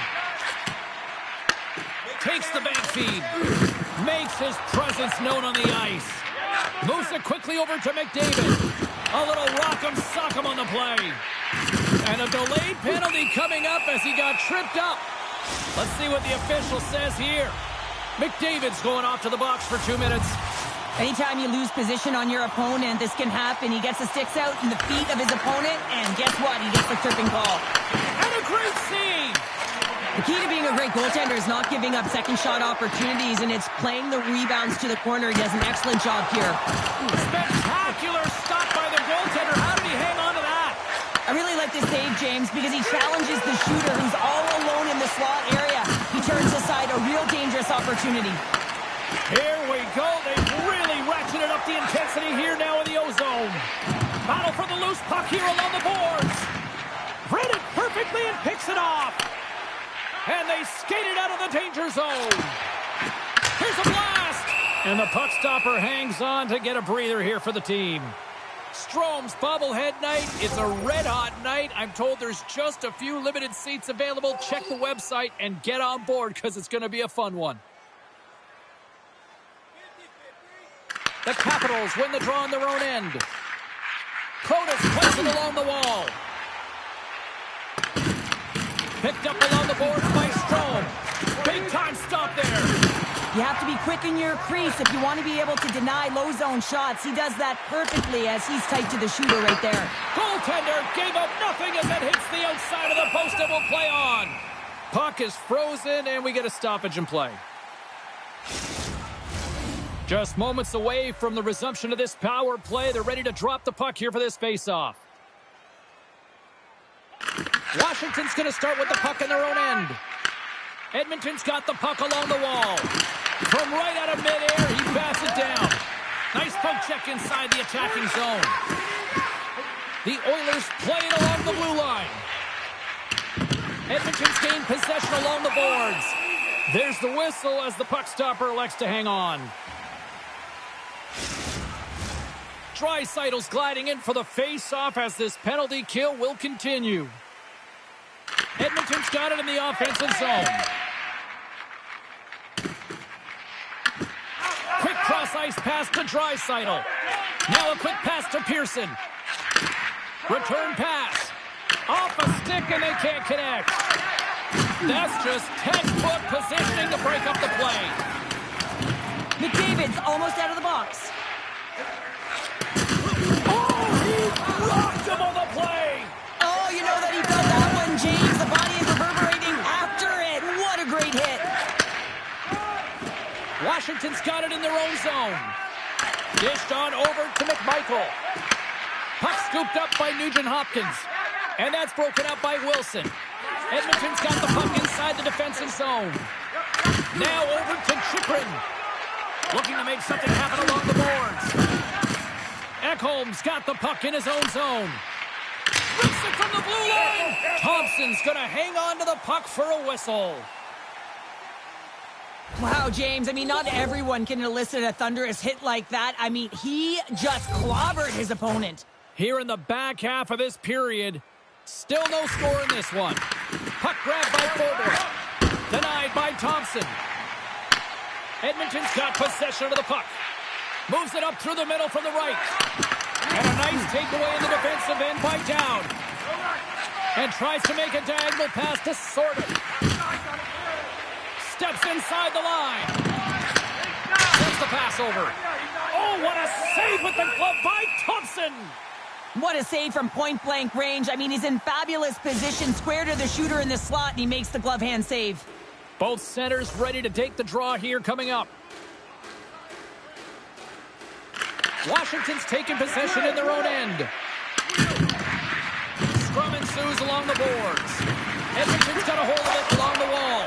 Takes the bank feed. Makes his presence known on the ice. Moves it quickly over to McDavid. A little rock'em sock'em on the play. And a delayed penalty coming up as he got tripped up. Let's see what the official says here. McDavid's going off to the box for 2 minutes.
Anytime you lose position on your opponent, this can happen. He gets the sticks out in the feet of his opponent, and guess what? He gets the tripping call.
And a great save.
The key to being a great goaltender is not giving up second shot opportunities, and it's playing the rebounds to the corner. He does an excellent job here.
Spectacular stop by the goaltender. How did he hang on to that?
I really like this save, James, because he challenges the shooter who's all alone in the slot area. He turns aside a real dangerous opportunity.
Here we go. They've really ratcheted up the intensity here now in the O-zone. Battle for the loose puck here along the boards. Read it perfectly and picks it off. And they skated out of the danger zone. Here's a blast. And the puck stopper hangs on to get a breather here for the team. Strome's bobblehead night. It's a red-hot night. I'm told there's just a few limited seats available. Check the website and get on board because it's going to be a fun one. The Capitals win the draw on their own end. Protas plays it along the wall. Picked up along the boards by Strome. Big time stop there.
You have to be quick in your crease if you want to be able to deny low zone shots. He does that perfectly as he's tight to the shooter right there.
Goaltender gave up nothing as it hits the outside of the post and will play on. Puck is frozen and we get a stoppage in play. Just moments away from the resumption of this power play. They're ready to drop the puck here for this face-off. Washington's going to start with the puck in their own end. Edmonton's got the puck along the wall. From right out of midair, he bats it down. Nice poke check inside the attacking zone. The Oilers play it along the blue line. Edmonton's gained possession along the boards. There's the whistle as the puck stopper elects to hang on. Draisaitl's gliding in for the face-off as this penalty kill will continue. Edmonton's got it in the offensive zone. Quick cross-ice pass to Draisaitl. Now a quick pass to Pearson. Return pass. Off a stick and they can't connect. That's just textbook positioning to break up the play.
McDavid's almost out of the box.
Rocked him on the play.
Oh, you know that he felt that one, James. The body is reverberating after it. What a great hit.
Washington's got it in their own zone. Dished on over to McMichael. Puck scooped up by Nugent-Hopkins. And that's broken up by Wilson. Edmonton's got the puck inside the defensive zone. Now over to Chychrun. Looking to make something happen along the boards. Ekholm's got the puck in his own zone. Rips it from the blue line. Thompson's going to hang on to the puck for a whistle.
Wow, James. I mean, not everyone can elicit a thunderous hit like that. I mean, he just clobbered his opponent.
Here in the back half of this period, still no score in this one. Puck grabbed by Forbort. Denied by Thompson. Edmonton's got possession of the puck. Moves it up through the middle from the right. And a nice takeaway in the defensive end by Dowd. And tries to make a diagonal pass to Sorted. Steps inside the line. Sends the pass over. Oh, what a save with the glove by Thompson.
What a save from point-blank range. I mean, he's in fabulous position, square to the shooter in the slot, and he makes the glove hand save.
Both centers ready to take the draw here coming up. Washington's taking possession in their own end. Scrum ensues along the boards. Edmonton's got a hold of it along the wall.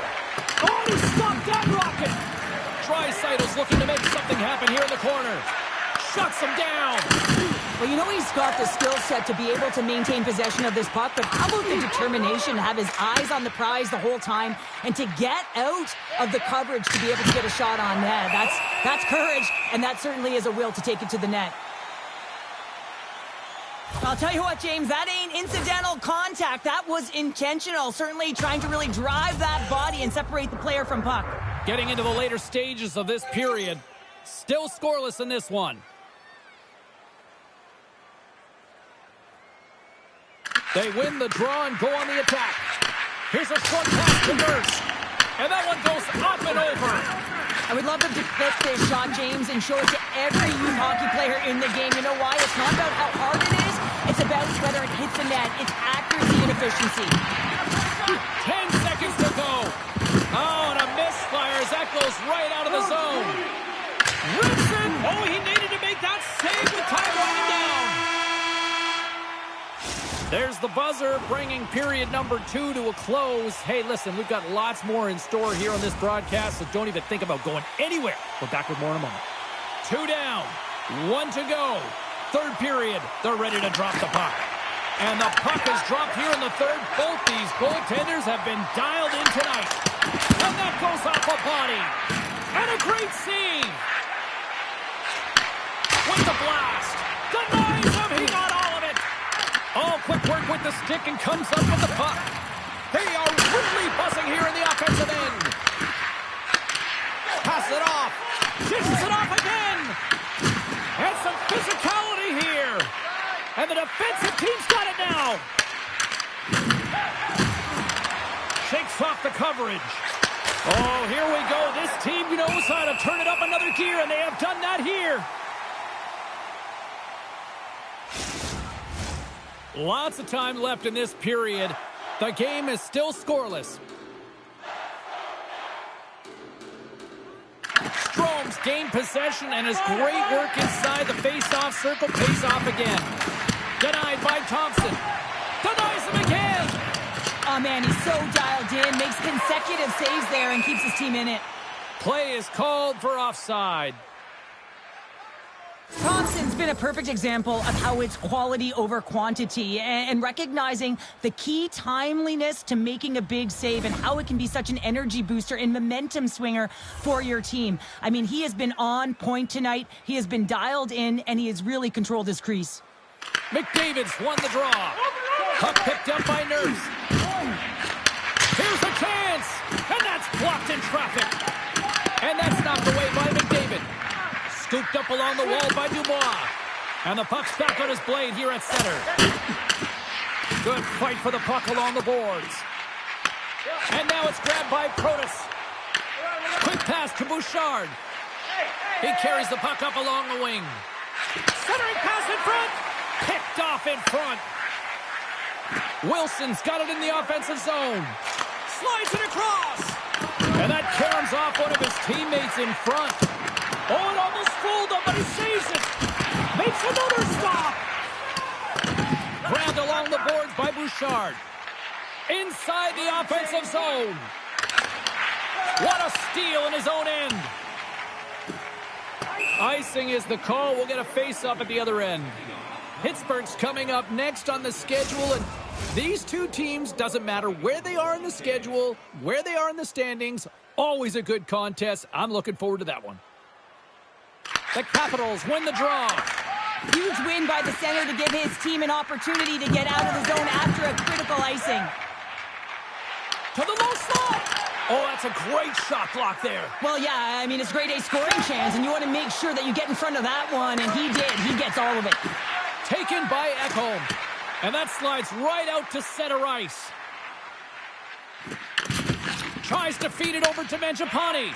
Oh, he stopped that rocket! Draisaitl's looking to make something happen here in the corner. Shuts him down.
Well, you know he's got the skill set to be able to maintain possession of this puck, but how about the determination to have his eyes on the prize the whole time and to get out of the coverage to be able to get a shot on net? That's courage, and that certainly is a will to take it to the net. I'll tell you what, James, that ain't incidental contact. That was intentional, certainly trying to really drive that body and separate the player from puck.
Getting into the later stages of this period. Still scoreless in this one. They win the draw and go on the attack. Here's a short pass to Nurse. And that one goes up and over.
I would love them to clip this shot, James, and show it to every youth hockey player in the game. You know why? It's not about how hard it is. It's about whether it hits the net. It's accuracy and efficiency.
10 seconds to go. goes right out of the zone. Rips it. Oh, he needed to make that save with time running down. There's the buzzer, bringing period number 2 to a close. Hey, listen, we've got lots more in store here on this broadcast, so don't even think about going anywhere. We're back with more in a moment. 2 down, 1 to go. Third period, they're ready to drop the puck. And the puck is dropped here in the third. Both these goaltenders have been dialed in tonight. And that goes off a body. And a great save. With the blast. Denies him. He got all of it. Oh, quick work with the stick and comes up with the puck. They are really buzzing here in the offensive end. Pass it off. Dishes it off again. And some physicality here. And the defensive team's got it now. Shakes off the coverage. Oh, here we go. This team knows how to turn it up another gear, and they have done that here. Lots of time left in this period. The game is still scoreless. Strome's gained possession and his great work inside the face-off circle pays off again. Denied by Thompson. Denies him again.
Oh, man, he's so dialed in. Makes consecutive saves there and keeps his team in it.
Play is called for offside.
Thompson's been a perfect example of how it's quality over quantity and recognizing the key timeliness to making a big save and how it can be such an energy booster and momentum swinger for your team. I mean, he has been on point tonight. He has been dialed in, and he has really controlled his crease.
McDavid's won the draw. Puck picked up by Nurse. Here's a chance, and that's blocked in traffic. And that's knocked away by McDavid. Scooped up along the wall by Dubois. And the puck's back on his blade here at center. Good fight for the puck along the boards. And now it's grabbed by Protas. Quick pass to Bouchard. He carries the puck up along the wing. Centering pass in front. Picked off in front. Wilson's got it in the offensive zone. Slides it across. And that caroms off one of his teammates in front. Oh, it almost fooled him, but he saves it. Makes another stop. Grabbed along the boards by Bouchard. Inside the offensive zone. What a steal in his own end. Icing is the call. We'll get a face-up at the other end. Pittsburgh's coming up next on the schedule, and these two teams, doesn't matter where they are in the schedule, where they are in the standings, always a good contest. I'm looking forward to that one. The Capitals win the draw.
Huge win by the center to give his team an opportunity to get out of the zone after a critical icing.
To the low slot. Oh, that's a great shot block there.
Well, yeah, I mean, it's grade A scoring chance, and you want to make sure that you get in front of that one, and he did. He gets all of it.
Taken by Ekholm. And that slides right out to center ice. Tries to feed it over to Mangiapane.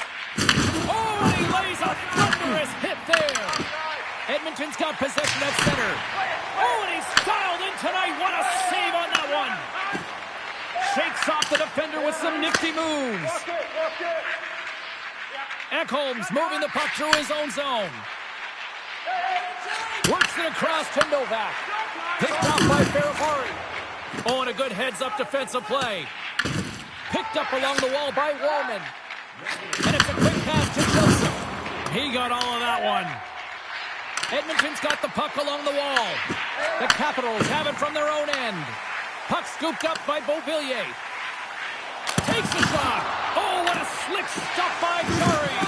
Oh, and he lays a thunderous hit there. Edmonton's got possession at center. Oh, and he's dialed in tonight. What a save on that one. Shakes off the defender with some nifty moves. Ekholm's moving the puck through his own zone. Works it across to Novak. Picked up by Ferrapari. Oh, and a good heads-up defensive play. Picked up along the wall by Wallman. And it's a quick pass to Joseph. He got all of that one. Edmonton's got the puck along the wall. The Capitals have it from their own end. Puck scooped up by Beauvillier. Takes a shot. Oh, what a slick stop by Curry.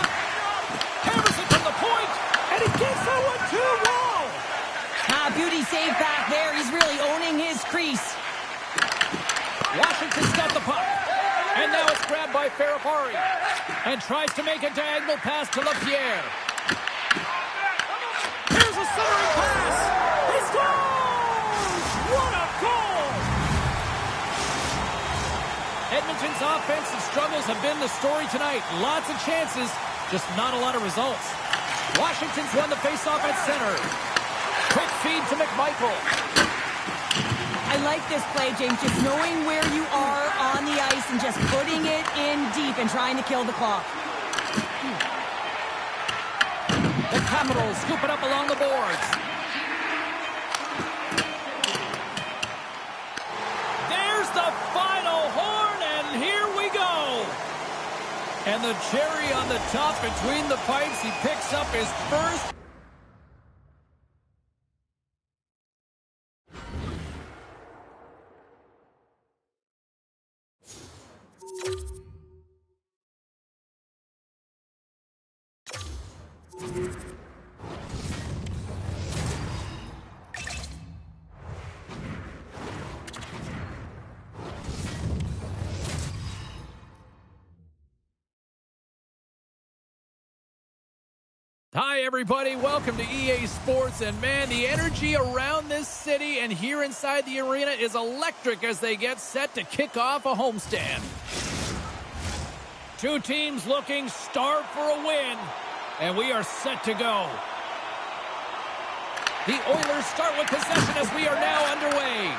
Hammers it from the point. And he gives that one to Wall.
Beauty save back there. He's really owning his crease.
Washington's got the puck. And now it's grabbed by Ferrapari. And tries to make a diagonal pass to LaPierre. Here's a centering pass. He scores! What a goal! Edmonton's offensive struggles have been the story tonight. Lots of chances, just not a lot of results. Washington's won the faceoff at center. Quick feed to McMichael.
I like this play, James, just knowing where you are on the ice and just putting it in deep and trying to kill the clock.
The Capitals scoop it up along the boards. There's the final horn, and here we go. And the cherry on the top between the pipes, he picks up his first. Hi, everybody. Welcome to EA Sports. And, man, the energy around this city and here inside the arena is electric as they get set to kick off a homestand. Two teams looking starved for a win, and we are set to go. The Oilers start with possession as we are now underway.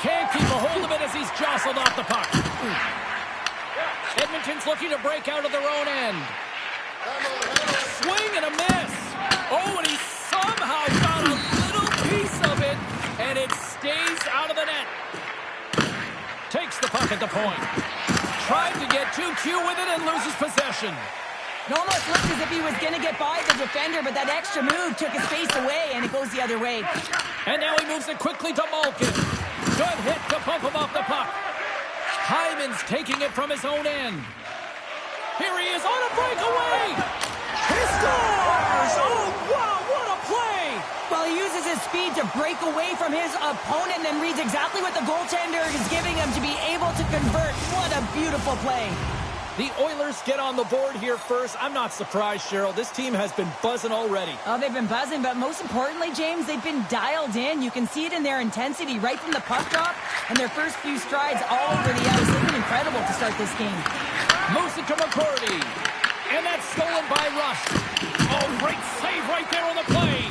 Can't keep a hold of it as he's jostled off the puck. Edmonton's looking to break out of their own end. Swing and a miss. Oh, and he somehow got a little piece of it, and it stays out of the net. Takes the puck at the point. Tried to get too cute with it and loses possession.
It almost looked as if he was going to get by the defender, but that extra move took his face away, and it goes the other way.
And now he moves it quickly to Malkin. Good hit to bump him off the puck. Hyman's taking it from his own end. Here he is on a breakaway. He scores! Oh, wow, what a play!
Well, he uses his speed to break away from his opponent and reads exactly what the goaltender is giving him to be able to convert. What a beautiful play.
The Oilers get on the board here first. I'm not surprised, Cheryl. This team has been buzzing already.
Oh, they've been buzzing, but most importantly, James, they've been dialed in. You can see it in their intensity right from the puck drop and their first few strides all over the ice. They've been incredible to start this game.
Moves it to McCourty. And that's stolen by Rush. Oh, great save right there on the play.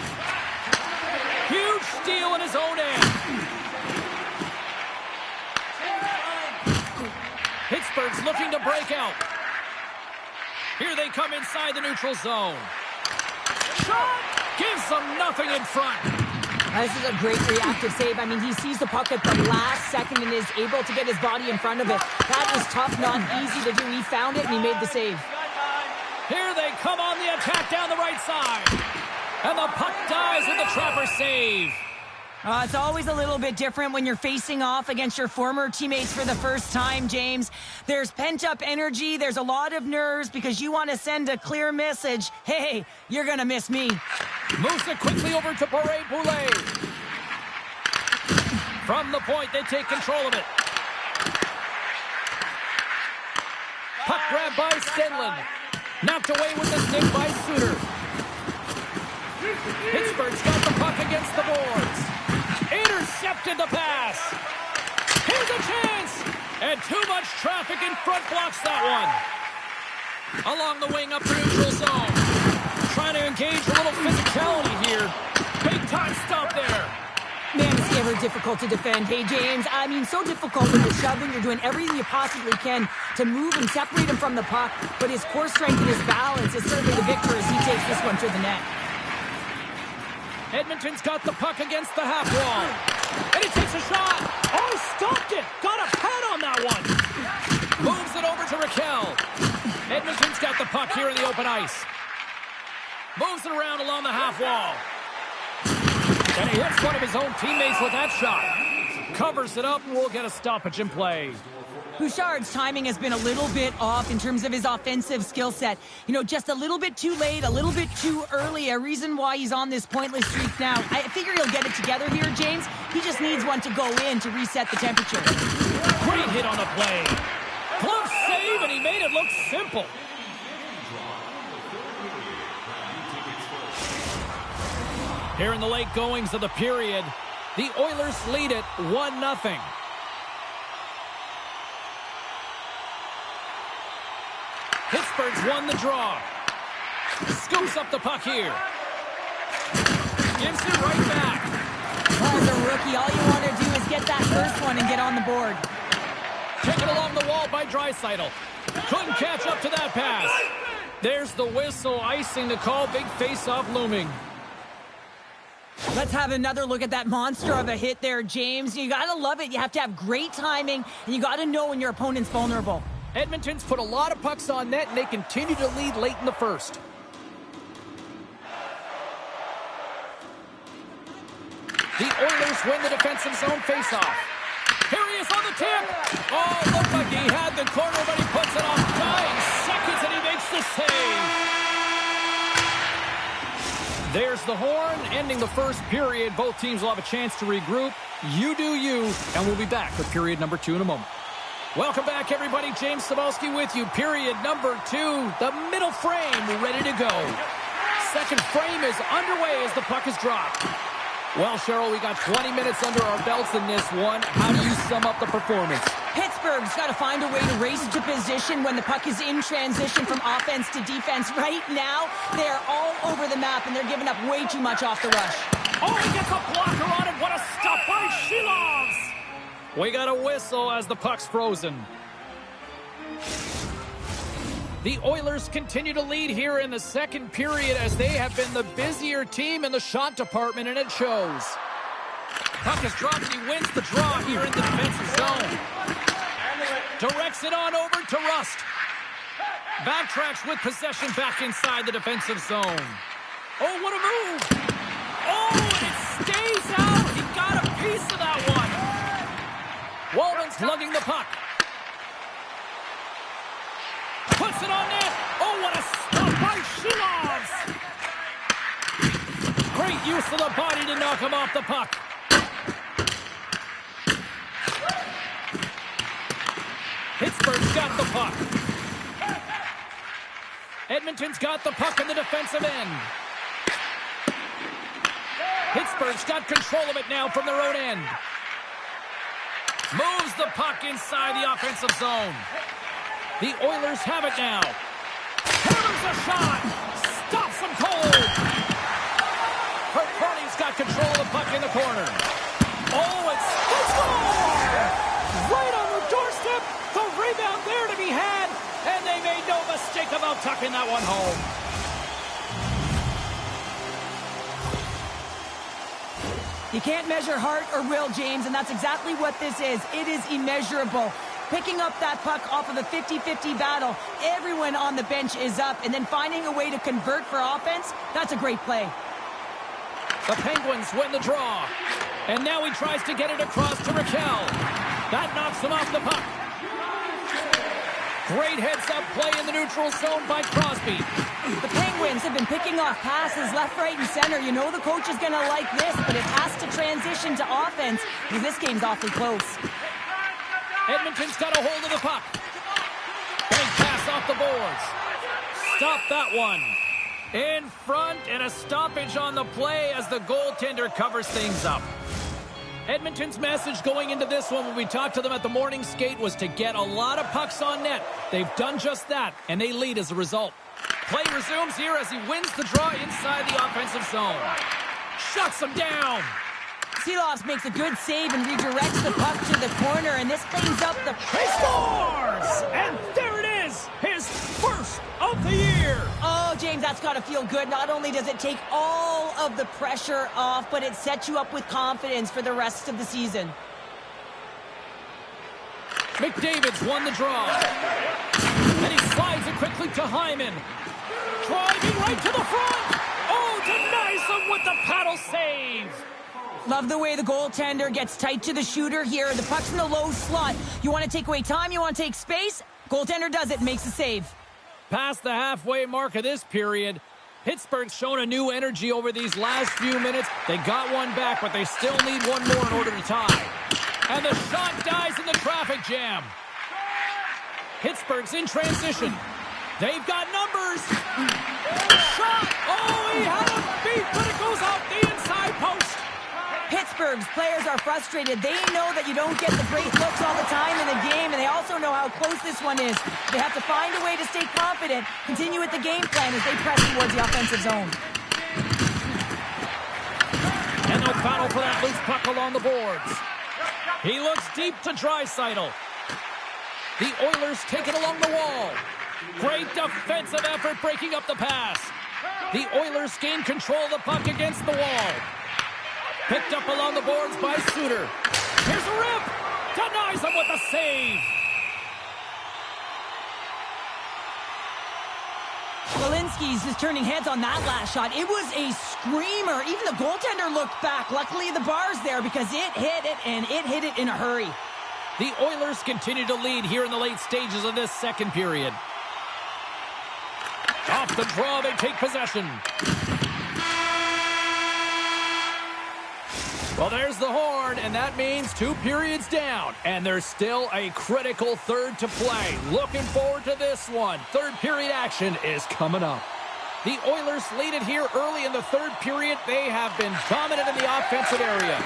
Huge steal in his own end. Pittsburgh's looking to break out. Here they come inside the neutral zone. Shot! Gives them nothing in front.
This is a great reactive save. I mean, he sees the puck at the last second and is able to get his body in front of it. That was tough, not easy to do. He found it and he made the save.
Here they come on the attack down the right side. And the puck dies with the Trapper save.
It's always a little bit different when you're facing off against your former teammates for the first time, James. There's pent-up energy. There's a lot of nerves because you want to send a clear message. Hey, you're going to miss me.
Moves it quickly over to Boulet. From the point, they take control of it. Puck grab by Stenlund. Knocked away with the stick by Suter. Pittsburgh's got the puck against the boards. Intercepted the pass. Here's a chance. And too much traffic in front blocks that one. Along the wing up the neutral zone. Trying to engage a little physicality here. Big time stop there.
Man, it's ever difficult to defend. Hey, James, I mean, so difficult when you're shoving. You're doing everything you possibly can to move and separate him from the puck. But his core strength and his balance is certainly the victor as he takes this one to the net.
Edmonton's got the puck against the half wall. And he takes a shot. Oh, stopped it. Got a pad on that one. Moves it over to Raquel. Edmonton's got the puck here in the open ice. Moves it around along the half wall. And he hits one of his own teammates with that shot. Covers it up, and we'll get a stoppage in play.
Bouchard's timing has been a little bit off in terms of his offensive skill set. You know, just a little bit too late, a little bit too early. A reason why he's on this pointless streak now. I figure he'll get it together here, James. He just needs one to go in to reset the temperature.
Great hit on the play. Glove save, and he made it look simple. Here in the late goings of the period, the Oilers lead it 1-0. Pittsburgh's won the draw. Scoops up the puck here. Gives it right back.
Well, as a rookie, all you want to do is get that first one and get on the board.
Taken along the wall by Draisaitl. Couldn't catch up to that pass. the whistle, icing the call, big face-off looming.
Let's have another look at that monster of a hit there, James. You got to love it. You have to have great timing, and you got to know when your opponent's vulnerable.
Edmonton's put a lot of pucks on net, and they continue to lead late in the first. The Oilers win the defensive zone faceoff. Here he is on the tip. Oh, looked like he had the corner, but he puts it off 9 seconds, and he makes the save. There's the horn, ending the first period. Both teams will have a chance to regroup. You do you, and we'll be back with period number 2 in a moment. Welcome back, everybody. James Cebulski with you. Period number 2, the middle frame ready to go. Second frame is underway as the puck is dropped. Well, Cheryl, we got 20 minutes under our belts in this one. How do you sum up the performance?
Pittsburgh's got to find a way to race to position when the puck is in transition from offense to defense. Right now, they are all over the map, and they're giving up way too much off the rush.
Oh, he gets a blocker on it. What a stop by Shilovs. We got a whistle as the puck's frozen. The Oilers continue to lead here in the second period as they have been the busier team in the shot department, and it shows. Puck is dropped, and he wins the draw here in the defensive zone. Directs it on over to Rust. Backtracks with possession back inside the defensive zone. Oh, what a move! Oh, and it stays out! He got a piece of that one! Walden's lugging the puck. Puts it on net. Oh, what a stop by Shilovs. Great use of the body to knock him off the puck. Pittsburgh's got the puck. Edmonton's got the puck in the defensive end. Pittsburgh's got control of it now from their own end. Moves the puck inside the offensive zone. The Oilers have it now. Hammers a shot. Stops him cold. Percorni's got control of the puck in the corner. Oh, it's a score! Right on the doorstep. The rebound there to be had. And they made no mistake about tucking that one home.
You can't measure heart or will, James, and that's exactly what this is. It is immeasurable. Picking up that puck off of a 50-50 battle, everyone on the bench is up, and then finding a way to convert for offense, that's a great play.
The Penguins win the draw, and now he tries to get it across to Raquel. That knocks him off the puck. Great heads-up play in the neutral zone by Crosby.
The Penguins have been picking off passes left, right, and center. You know the coach is going to like this, but it has to transition to offense because this game's awfully close.
Edmonton's got a hold of the puck. Big pass off the boards. Stop that one. In front, and a stoppage on the play as the goaltender covers things up. Edmonton's message going into this one when we talked to them at the morning skate was to get a lot of pucks on net. They've done just that, and they lead as a result. Play resumes here as he wins the draw inside the offensive zone. Shuts him down.
Shilovs makes a good save and redirects the puck to the corner, and this cleans up the...
He scores! And there it is! His first of the year!
Oh, James, that's got to feel good. Not only does it take all of the pressure off, but it sets you up with confidence for the rest of the season.
McDavid's won the draw. And he slides it quickly to Hyman. Driving right to the front! Oh, denies him with the paddle save!
Love the way the goaltender gets tight to the shooter here. The puck's in the low slot. You want to take away time, you want to take space. Goaltender does it, makes a save.
Past the halfway mark of this period, Pittsburgh's shown a new energy over these last few minutes. They got one back, but they still need one more in order to tie. And the shot dies in the traffic jam. Pittsburgh's in transition. They've got numbers. Shot! Oh, he had him beat, but it goes out the inside post.
Pittsburgh's players are frustrated. They know that you don't get the great looks all the time in the game, and they also know how close this one is. They have to find a way to stay confident, continue with the game plan as they press towards the offensive zone.
And they'll battle for that loose puck along the boards. He looks deep to Draisaitl. The Oilers take it along the wall. Great defensive effort breaking up the pass. The Oilers gain control of the puck against the wall. Picked up along the boards by Suter. Here's a rip. Denies him with a save.
Walensky's just turning heads on that last shot. It was a screamer. Even the goaltender looked back. Luckily, the bar's there because it hit it, and it hit it in a hurry.
The Oilers continue to lead here in the late stages of this second period. Off the draw, they take possession. Well, there's the horn, and that means 2 periods down. And there's still a critical third to play. Looking forward to this one. Third period action is coming up. The Oilers lead it here early in the third period. They have been dominant in the offensive area.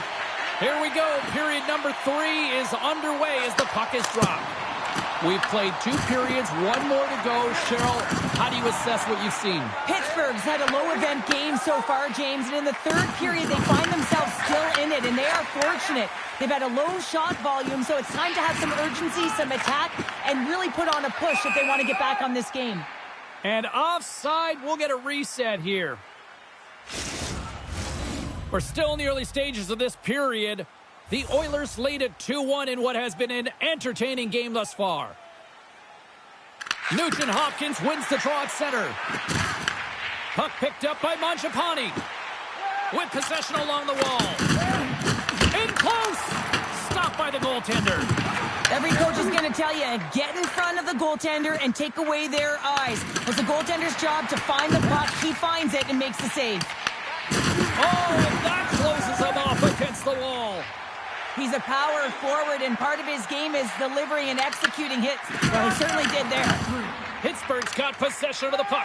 Here we go. Period number 3 is underway as the puck is dropped. We've played 2 periods, 1 more to go. Cheryl, how do you assess what you've seen?
Pittsburgh's had a low-event game so far, James, and in the third period, they find themselves still in it, and they are fortunate. They've had a low shot volume, so it's time to have some urgency, some attack, and really put on a push if they want to get back on this game.
And offside, we'll get a reset here. We're still in the early stages of this period. The Oilers lead at 2-1 in what has been an entertaining game thus far. Nugent Hopkins wins the draw at center. Puck picked up by Mangiapane. With possession along the wall. In close! Stopped by the goaltender.
Every coach is going to tell you, get in front of the goaltender and take away their eyes. It's the goaltender's job to find the puck. He finds it and makes the save.
Oh, and that closes him off against the wall.
He's a power forward, and part of his game is delivering and executing hits. Well, he certainly did there.
Pittsburgh's got possession of the puck.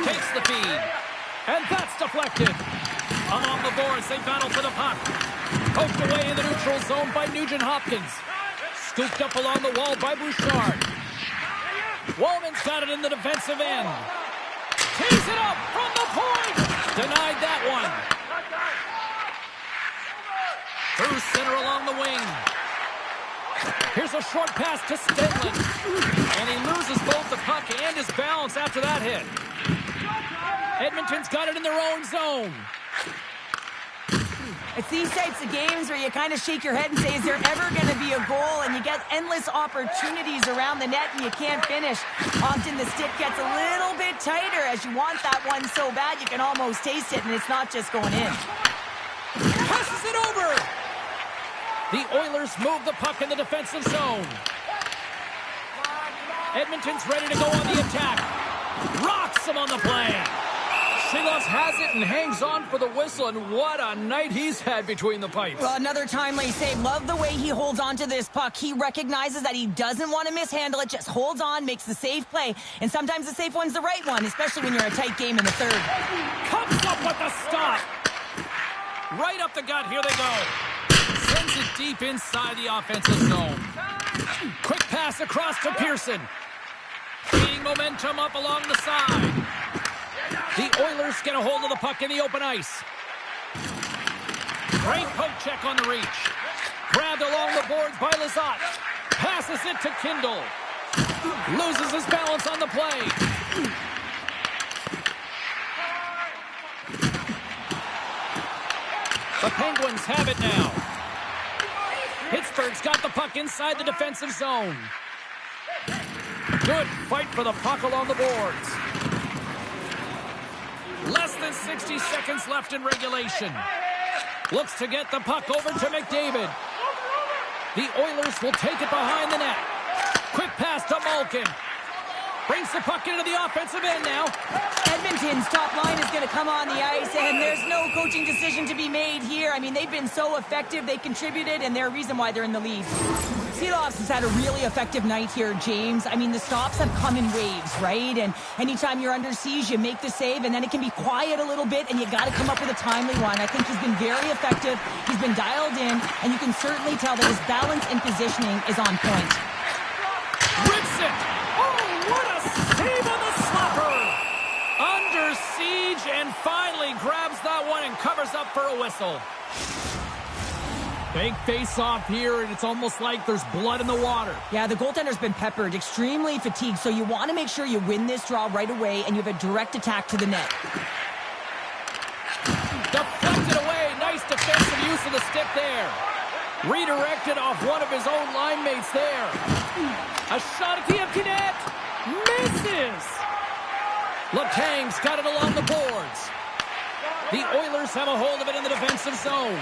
Takes the feed. And that's deflected. Along the boards, they battle for the puck. Poked away in the neutral zone by Nugent Hopkins. Scooped up along the wall by Bouchard. Wallman's got it in the defensive end. Tees it up from the point. Denied that one. Through center along the wing. Here's a short pass to Stenlund. And he loses both the puck and his balance after that hit. Edmonton's got it in their own zone.
It's these types of games where you kind of shake your head and say, is there ever going to be a goal? And you get endless opportunities around the net and you can't finish. Often the stick gets a little bit tighter as you want that one so bad you can almost taste it, and it's not just going in.
Passes it over. The Oilers move the puck in the defensive zone. Edmonton's ready to go on the attack. Rocks him on the play. Silos has it and hangs on for the whistle, and what a night he's had between the pipes.
Well, another timely save. Love the way he holds on to this puck. He recognizes that he doesn't want to mishandle it, just holds on, makes the safe play, and sometimes the safe one's the right one, especially when you're a tight game in the third.
Comes up with the stop. Right up the gut, here they go. Sends it deep inside the offensive zone. Quick pass across to Pearson. Feeding momentum up along the side. The Oilers get a hold of the puck in the open ice. Great poke check on the reach. Grabbed along the boards by Lizotte. Passes it to Kindle. Loses his balance on the play. The Penguins have it now. Pittsburgh's got the puck inside the defensive zone. Good fight for the puck along the boards. Less than 60 seconds left in regulation. Looks to get the puck over to McDavid. The Oilers will take it behind the net. Quick pass to Malkin. Brings the puck into the offensive end now.
Edmonton's top line is going to come on the ice, and there's no coaching decision to be made here. I mean, they've been so effective. They contributed, and they're a reason why they're in the lead. Silovs has had a really effective night here, James. I mean, the stops have come in waves, right? And anytime you're under siege, you make the save, and then it can be quiet a little bit, and you got to come up with a timely one. I think he's been very effective. He's been dialed in, and you can certainly tell that his balance and positioning is on point.
Rips it! Oh, what a save on the slapper! Under siege, and finally grabs that one and covers up for a whistle. Big face-off here, and it's almost like there's blood in the water.
Yeah, the goaltender's been peppered, extremely fatigued, so you want to make sure you win this draw right away, and you have a direct attack to the net.
Deflected away. Nice defensive use of the stick there. Redirected off one of his own line mates there. A shot at the empty net. Misses. Letang's got it along the boards. The Oilers have a hold of it in the defensive zone.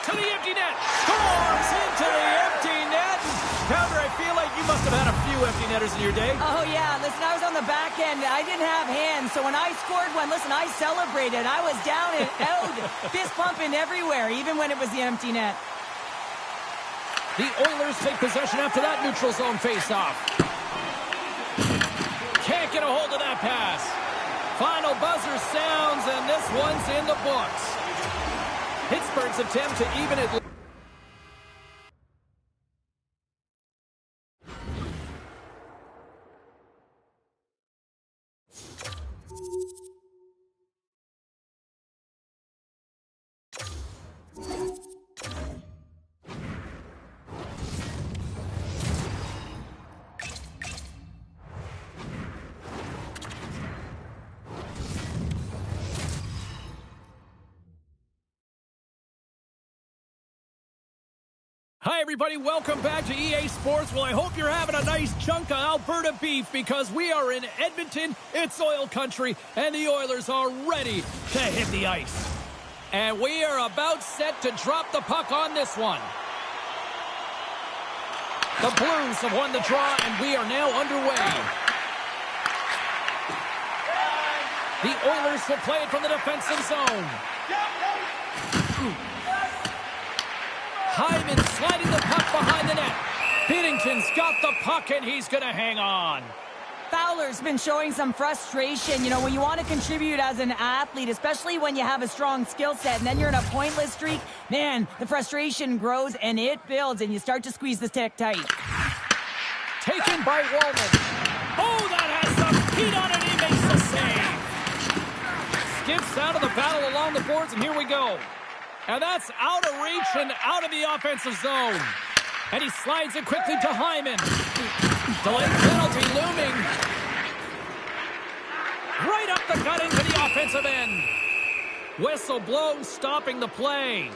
To the empty net. Scores into the empty net. Pounder, I feel like you must have had a few empty netters in your day.
Oh, yeah. Listen, I was on the back end. I didn't have hands, so when I scored one, listen, I celebrated. I was down and out, fist pumping everywhere, even when it was the empty net.
The Oilers take possession after that neutral zone faceoff. Can't get a hold of that pass. Final buzzer sounds, and this one's in the books. Pittsburgh's attempt to even it. Hi, everybody. Welcome back to EA Sports. Well, I hope you're having a nice chunk of Alberta beef because we are in Edmonton. It's oil country, and the Oilers are ready to hit the ice. And we are about set to drop the puck on this one. The Blues have won the draw, and we are now underway. The Oilers will play it from the defensive zone. Hyman sliding the puck behind the net. Binnington's got the puck, and he's going to hang on.
Fowler's been showing some frustration. You know, when you want to contribute as an athlete, especially when you have a strong skill set, and then you're in a pointless streak, man, the frustration grows, and it builds, and you start to squeeze the stick tight.
Taken by Wallman. Oh, that has some heat on it. He makes the save. Skips out of the battle along the boards, and here we go. And that's out of reach and out of the offensive zone. And he slides it quickly to Hyman. Delayed penalty looming. Right up the gut into the offensive end. Whistle blown, stopping the play.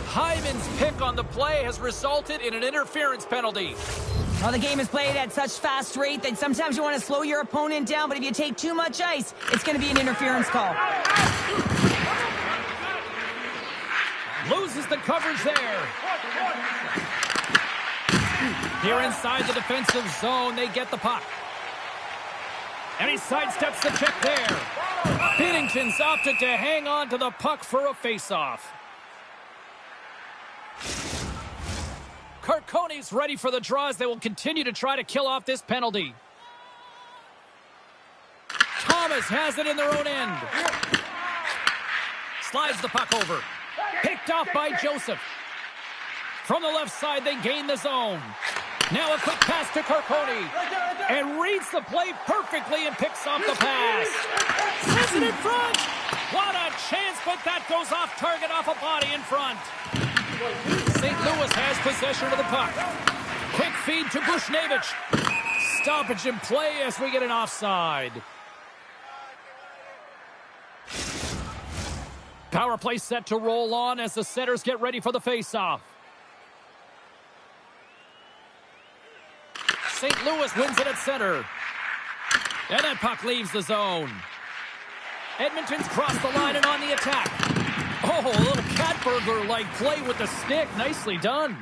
Hyman's pick on the play has resulted in an interference penalty.
Well, the game is played at such fast rate that sometimes you want to slow your opponent down, but if you take too much ice, it's going to be an interference call.
Loses the coverage there. Here inside the defensive zone, they get the puck. And he sidesteps the check there. Binnington's opted to hang on to the puck for a faceoff. Carcone's ready for the draw as they will continue to try to kill off this penalty. Thomas has it in their own end. Slides the puck over. Picked off by Joseph. From the left side, they gain the zone. Now a quick pass to Carcone. And reads the play perfectly and picks off the pass. Sends it in front. What a chance, but that goes off target off a body in front. St. Louis has possession of the puck. Quick feed to Bushnevich. Stoppage in play as we get an offside. Power play set to roll on as the centers get ready for the faceoff. St. Louis wins it at center. And that puck leaves the zone. Edmonton's crossed the line and on the attack. Oh, a little cat burglar-like play with the stick. Nicely done.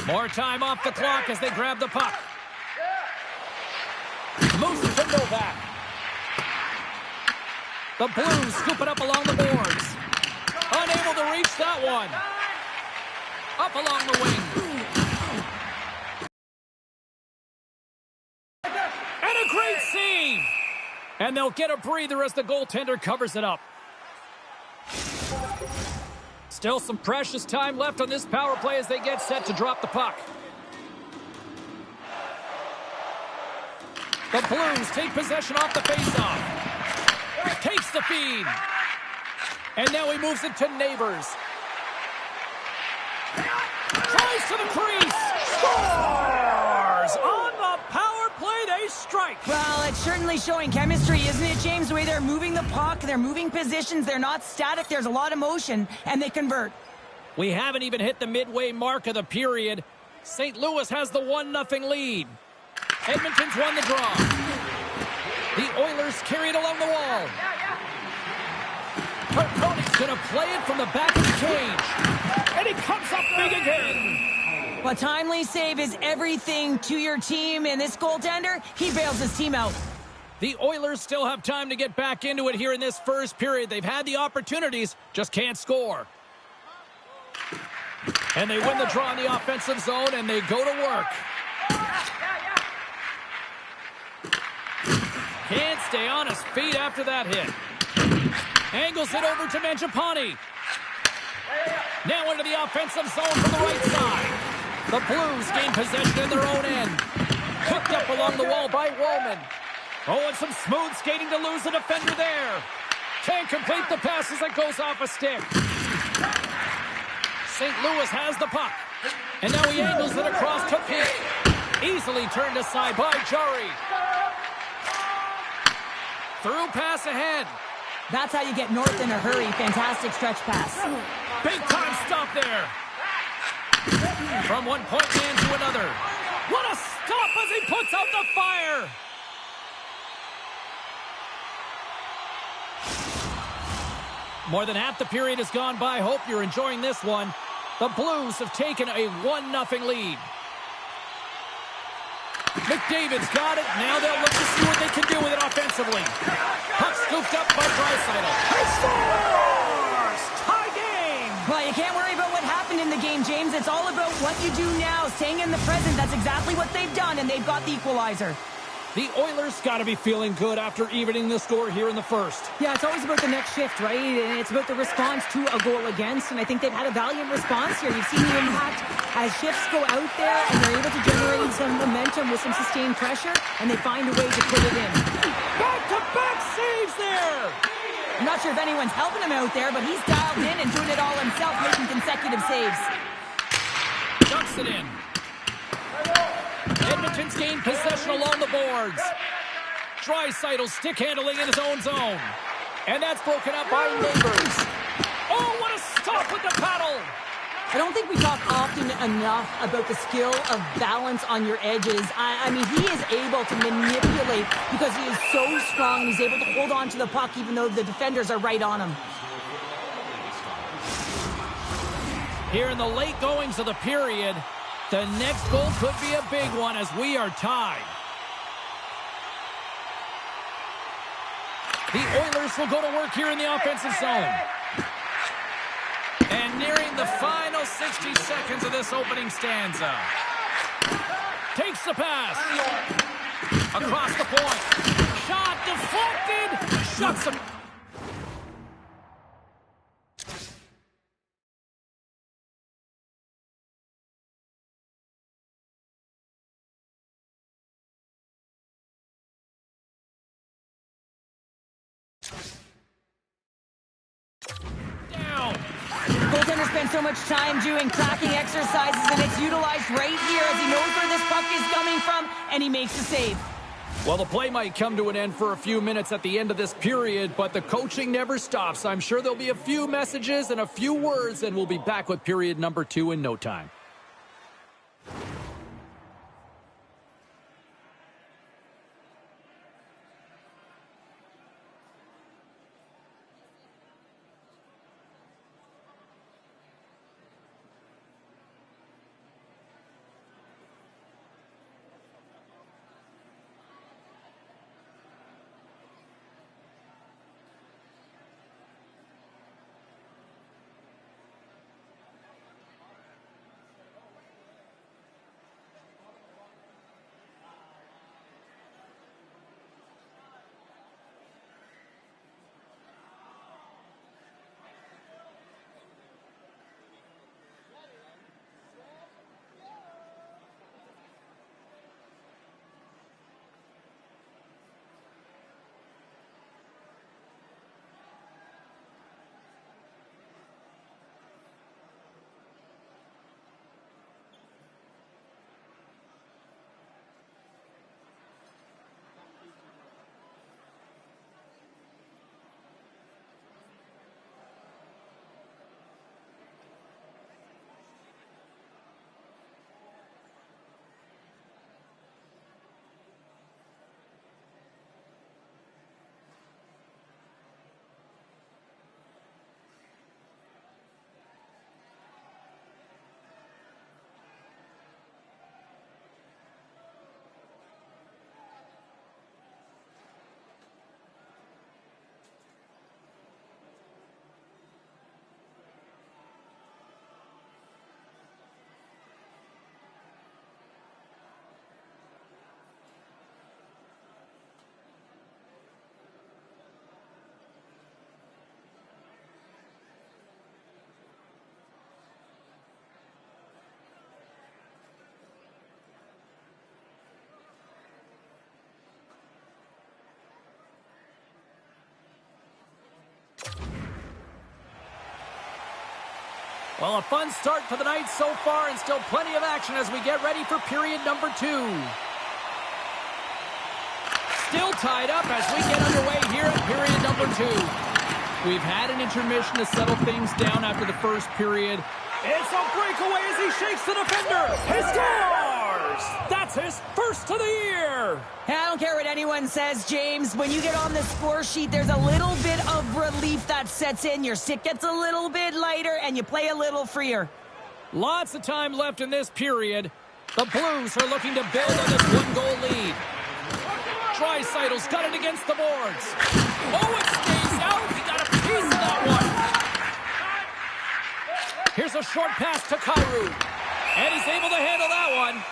More time off the clock as they grab the puck. Moves it to Novak. The Blues scoop it up along the boards. Unable to reach that one. Up along the wing. And a great save. And they'll get a breather as the goaltender covers it up. Still some precious time left on this power play as they get set to drop the puck. The Blues take possession off the faceoff. Takes the feed. And now he moves it to Neighbors. Tries to the crease. Scores! On the power play, they strike.
Well, it's certainly showing chemistry, isn't it, James? The way they're moving the puck, they're moving positions, they're not static, there's a lot of motion, and they convert.
We haven't even hit the midway mark of the period. St. Louis has the 1-0 lead. Edmonton's won the draw. The Oilers carry it along the wall. Perconi's going to play it from the back of the cage. And he comes up big again.
A timely save is everything to your team, and this goaltender, he bails his team out.
The Oilers still have time to get back into it here in this first period. They've had the opportunities, just can't score. And they win the draw in the offensive zone, and they go to work. Can't stay on his feet after that hit. Angles it over to Mangiapane. Now into the offensive zone from the right side. The Blues gain possession in their own end. Hooked up along the wall by Woolman. Oh, and some smooth skating to lose the defender there. Can't complete the pass as it goes off a stick. St. Louis has the puck. And now he angles it across to Pitt. Easily turned aside by Jari. Through pass ahead.
That's how you get north in a hurry. Fantastic stretch pass.
Big time stop there. From one point man to another. What a stop as he puts out the fire. More than half the period has gone by. Hope you're enjoying this one. The Blues have taken a 1-0 lead. McDavid's got it. Now they'll look to see what they can do with it offensively. Puck scooped up by Draisaitl. He scores! Tie game!
Well, you can't worry about what happened in the game, James. It's all about what you do now, staying in the present. That's exactly what they've done, and they've got the equalizer.
The Oilers got to be feeling good after evening the score here in the first.
Yeah, it's always about the next shift, right? And it's about the response to a goal against, and I think they've had a valiant response here. You've seen the impact as shifts go out there, and they're able to generate some momentum with some sustained pressure, and they find a way to put it in.
Back-to-back saves there!
I'm not sure if anyone's helping him out there, but he's dialed in and doing it all himself, making consecutive saves.
Dumps it in. Edmonton's gained possession along the boards. Draisaitl stick handling in his own zone. And that's broken up by Neighbors. Oh, what a stop with the paddle!
I don't think we talk often enough about the skill of balance on your edges. I mean, he is able to manipulate because he is so strong. He's able to hold on to the puck even though the defenders are right on him.
Here in the late goings of the period, the next goal could be a big one as we are tied. The Oilers will go to work here in the offensive zone. And nearing the final 60 seconds of this opening stanza. Takes the pass. Across the point. Shot deflected. Shuts him. Down.
Goaltender spends so much time doing tracking exercises, and it's utilized right here as he knows where this puck is coming from, and he makes the save.
Well, the play might come to an end for a few minutes at the end of this period, but the coaching never stops. I'm sure there'll be a few messages and a few words, and we'll be back with period number 2 in no time. Well, a fun start for the night so far, and still plenty of action as we get ready for period number 2. Still tied up as we get underway here at period number 2. We've had an intermission to settle things down after the first period. It's a breakaway as he shakes the defender. He scores! That's his first of the year!
I don't care what anyone says, James. When you get on the score sheet, there's a little bit of relief that sets in. Your stick gets a little bit lighter, and you play a little freer.
Lots of time left in this period. The Blues are looking to build on this one-goal lead. Draisaitl's got it against the boards. Oh, it stays out. He got a piece of that one. Here's a short pass to Kyrou. And he's able to handle that one.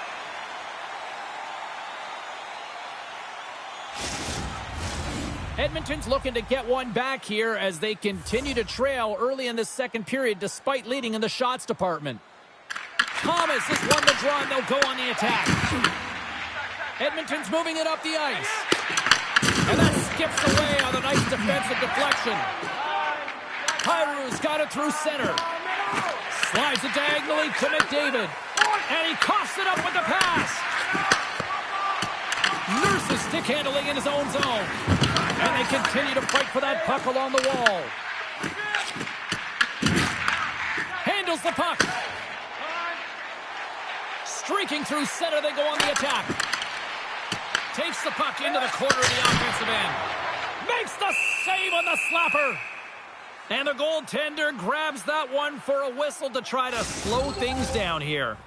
Edmonton's looking to get one back here as they continue to trail early in the second period despite leading in the shots department. Thomas has won the draw and they'll go on the attack. Edmonton's moving it up the ice. And that skips away on a nice defensive deflection. Kyrou's got it through center. Slides it diagonally to McDavid. And he coughs it up with the pass. Nurse's stick handling in his own zone. And they continue to fight for that puck along the wall. Handles the puck. Streaking through center, they go on the attack. Takes the puck into the corner of the offensive end. Makes the save on the slapper. And the goaltender grabs that one for a whistle to try to slow things down here.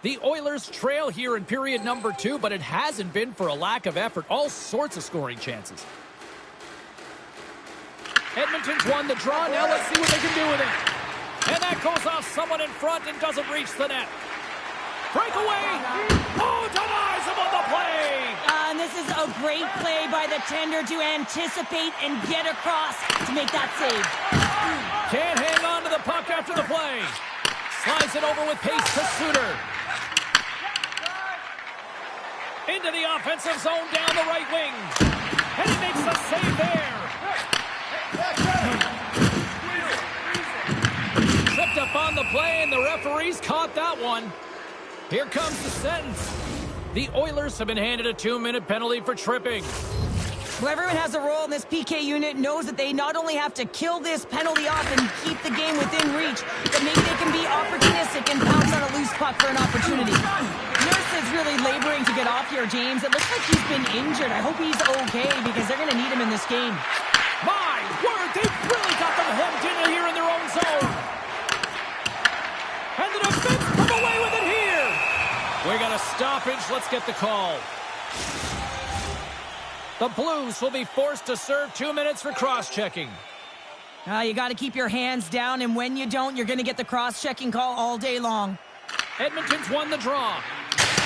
The Oilers trail here in period number 2, but it hasn't been for a lack of effort. All sorts of scoring chances. Edmonton's won the draw. Now let's see what they can do with it. And that goes off someone in front and doesn't reach the net. Breakaway! Oh, denies him on the play!
And this is a great play by the tender to anticipate and get across to make that save.
Can't hang on to the puck after the play. Slides it over with pace to Suter. Into the offensive zone down the right wing. And he makes the save there. Tripped up on the play, and the referees caught that one. Here comes the sentence. The Oilers have been handed a 2-minute penalty for tripping.
Well, everyone has a role in this PK unit, knows that they not only have to kill this penalty off and keep the game within reach, but maybe they can be opportunistic and pounce on a loose puck for an opportunity. Nurse is really laboring to get off here, James. It looks like he's been injured. I hope he's okay because they're going to need him in this game.
My word, they've really got them hemmed in here in their own zone. And the defense come away with it here. We got a stoppage. Let's get the call. The Blues will be forced to serve 2 minutes for cross-checking.
You got to keep your hands down, and when you don't, you're going to get the cross-checking call all day long.
Edmonton's won the draw.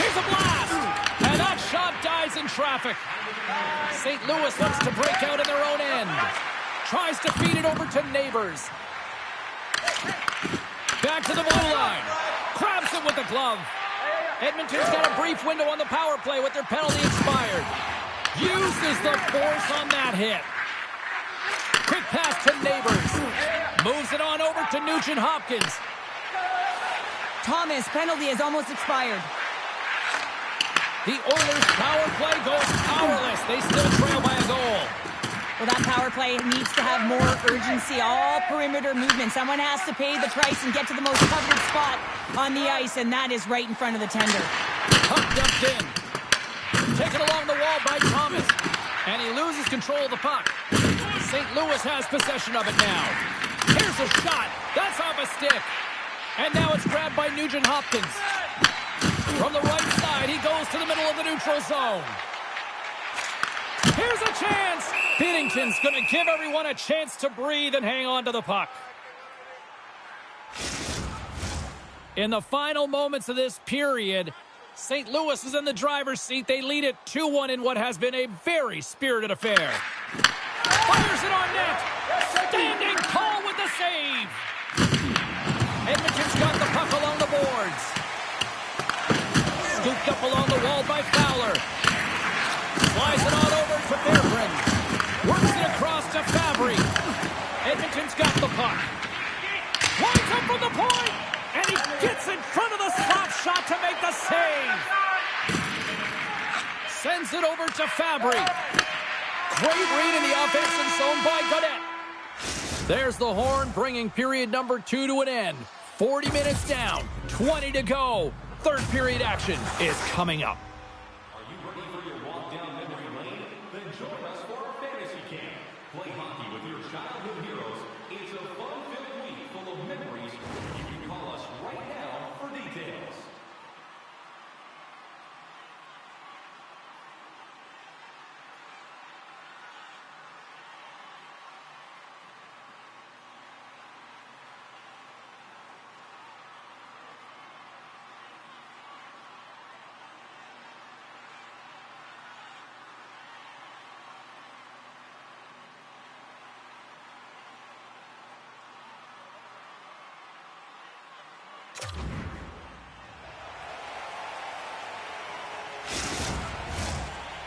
Here's a blast! And that shot dies in traffic. St. Louis looks to break out in their own end. Tries to feed it over to Neighbors. Back to the blue line. Grabs it with the glove. Edmonton's got a brief window on the power play with their penalty expired. Uses the force on that hit. Quick pass to Neighbors. Moves it on over to Nugent Hopkins.
Thomas, penalty is almost expired.
The Oilers' power play goes powerless. They still trail by a goal.
Well, that power play needs to have more urgency. All perimeter movement. Someone has to pay the price and get to the most coveted spot on the ice, and that is right in front of the tender.
Puck dumped in. Taken along the wall by Thomas. And he loses control of the puck. St. Louis has possession of it now. Here's a shot. That's off a stick. And now it's grabbed by Nugent Hopkins. From the right side, he goes to the middle of the neutral zone. Here's a chance. Binnington's going to give everyone a chance to breathe and hang on to the puck. In the final moments of this period, St. Louis is in the driver's seat. They lead it 2-1 in what has been a very spirited affair. Fires it on net. Standing tall with the save. Edmonton's got the puck along the boards. Scooped up along the wall by Fowler. Slides it on over to Berggren. Works it across to Fabry. Edmonton's got the puck. Winds up from the point, and he gets in front of the slap shot to make the save. Sends it over to Fabry. Great read in the offensive zone by Godet. There's the horn, bringing period number 2 to an end. 40 minutes down, 20 to go. Third period action is coming up.
Are you ready for your walk down memory lane? Then join us for our fantasy camp. Play hockey with your childhood heroes. It's a fun-filled week full of memories. You can call us right now for details.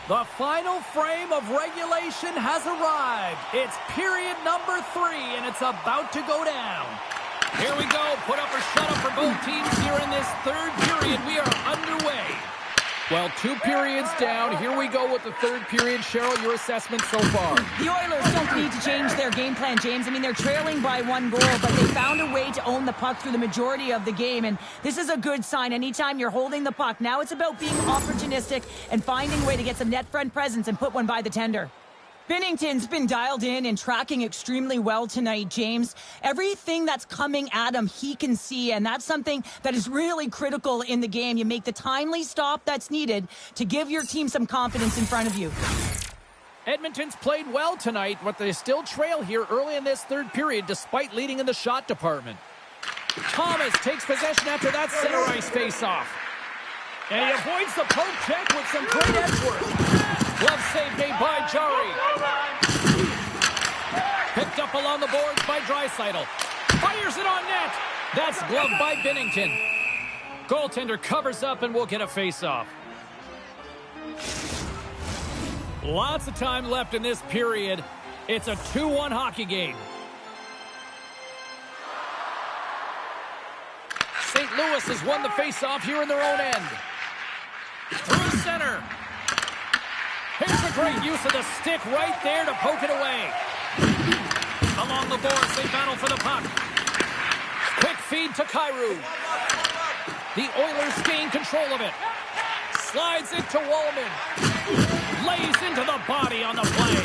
The final frame of regulation has arrived. It's period number 3, and it's about to go down. Here we go. Put up or shut up for both teams here in this third period. We are underway. Well, 2 periods down. Here we go with the third period. Cheryl, your assessment so far?
The Oilers don't need to change their game plan, James. I mean, they're trailing by 1 goal, but they found a way to own the puck through the majority of the game, and this is a good sign. Anytime you're holding the puck, now it's about being opportunistic and finding a way to get some net front presence and put one by the tender. Binnington's been dialed in and tracking extremely well tonight, James. Everything that's coming at him, he can see, and that's something that is really critical in the game. You make the timely stop that's needed to give your team some confidence in front of you.
Edmonton's played well tonight, but they still trail here early in this third period despite leading in the shot department. Thomas takes possession after that center ice face-off. And he avoids the poke check with some great edge work. Glove save made by Jari. Picked up along the boards by Draisaitl. Fires it on net. That's gloved by Binnington. Goaltender covers up and will get a face-off. Lots of time left in this period. It's a 2-1 hockey game. St. Louis has won the face-off here in their own end. Through center. Here's a great use of the stick right there to poke it away. Along the boards, they battle for the puck. Quick feed to Kyrou. The Oilers gain control of it. Slides it to Wallman. Lays into the body on the play.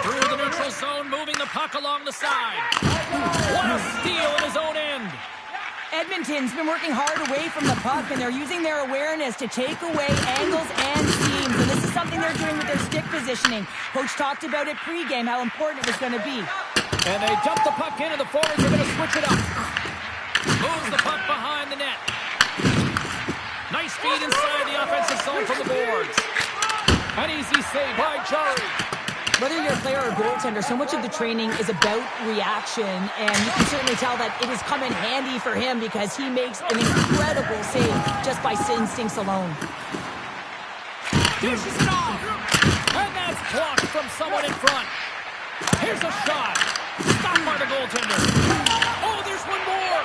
Through the neutral zone, moving the puck along the side. What a steal in his own end.
Edmonton's been working hard away from the puck, and they're using their awareness to take away angles and seams. And this is something they're doing with their stick positioning. Coach talked about it pregame, how important it was going to be.
And they dump the puck in, and the forwards are going to switch it up. Moves the puck behind the net. Nice feed inside the offensive zone from the boards. An easy save by Jari.
Whether you're a player or goaltender, so much of the training is about reaction, and you can certainly tell that it has come in handy for him because he makes an incredible save just by instincts alone.
Dishes it off, and that's blocked from someone in front. Here's a shot. Stopped by the goaltender. Oh, there's one more.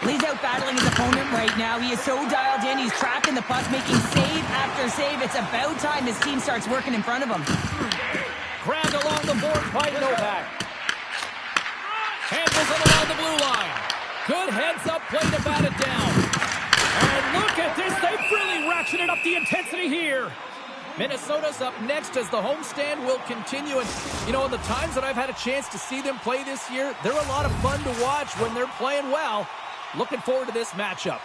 He's out battling his opponent right now. He is so dialed in. He's tracking the puck, making save after save. It's about time his team starts working in front of him.
Grabbed along the boards by Novak. Handles it along the blue line. Good heads-up play to bat it down. And look at this. They've really ratcheted up the intensity here. Minnesota's up next as the homestand will continue. And, you know, in the times that I've had a chance to see them play this year, they're a lot of fun to watch when they're playing well. Looking forward to this matchup.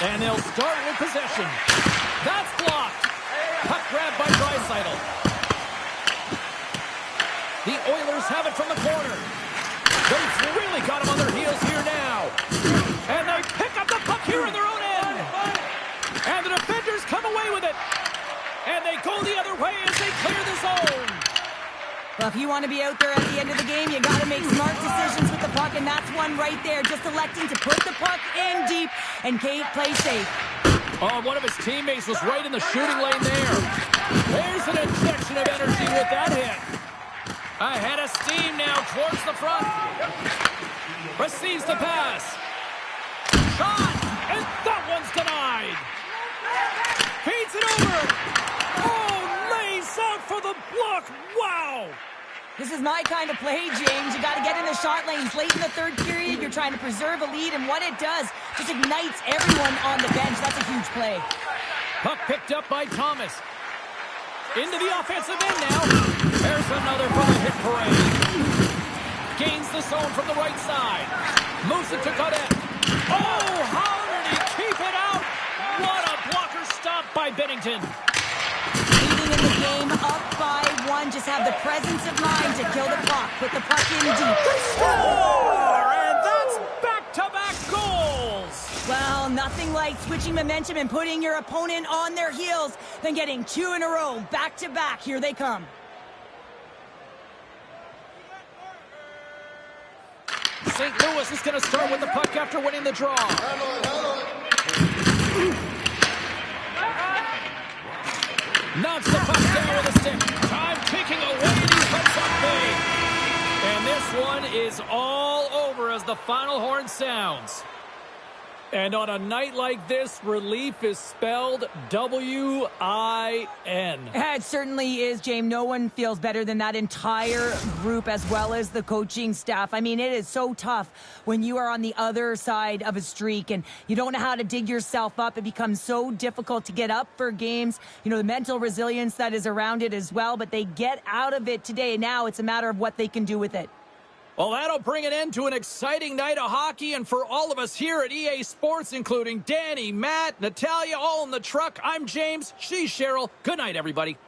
And they'll start with possession. That's blocked. Puck grab by Draisaitl. The Oilers have it from the corner. They've really got them on their heels here now. And they pick up the puck here in their own end. And the defenders come away with it. And they go the other way as they clear the zone.
Well, if you want to be out there at the end of the game, you got to make smart decisions with the puck, and that's one right there. Just electing to put the puck in deep and play safe.
Oh, one of his teammates was right in the shooting lane there. There's an injection of energy with that hit. Ahead of steam now towards the front. Receives the pass. Shot, and that one's denied. Feeds it over. Oh, lays out for the block. Wow.
This is my kind of play, James. You got to get in the shot lanes late in the third period. You're trying to preserve a lead, and what it does just ignites everyone on the bench. That's a huge play.
Puck picked up by Thomas. Into the offensive end now. There's another for the hit parade. Gains the zone from the right side. Moves it to Cadet. Oh, how did he keep it out? What a blocker stop by Bennington.
Leading in the game, up by one. Just have the presence of mind to kill the clock. Put the puck in deep.
Score! And that's back-to-back goals.
Well, nothing like switching momentum and putting your opponent on their heels than getting two in a row, back-to-back. Here they come.
St. Louis is going to start with the puck after winning the draw. Knocks the puck down with a stick. Time ticking away, and he puts up big. And this one is all over as the final horn sounds. And on a night like this, relief is spelled W-I-N.
It certainly is, James. No one feels better than that entire group as well as the coaching staff. I mean, it is so tough when you are on the other side of a streak and you don't know how to dig yourself up. It becomes so difficult to get up for games. You know, the mental resilience that is around it as well, but they get out of it today. Now it's a matter of what they can do with it.
Well, that'll bring an end to an exciting night of hockey, and for all of us here at EA Sports, including Danny, Matt, Natalia, all in the truck, I'm James, she's Cheryl. Good night, everybody.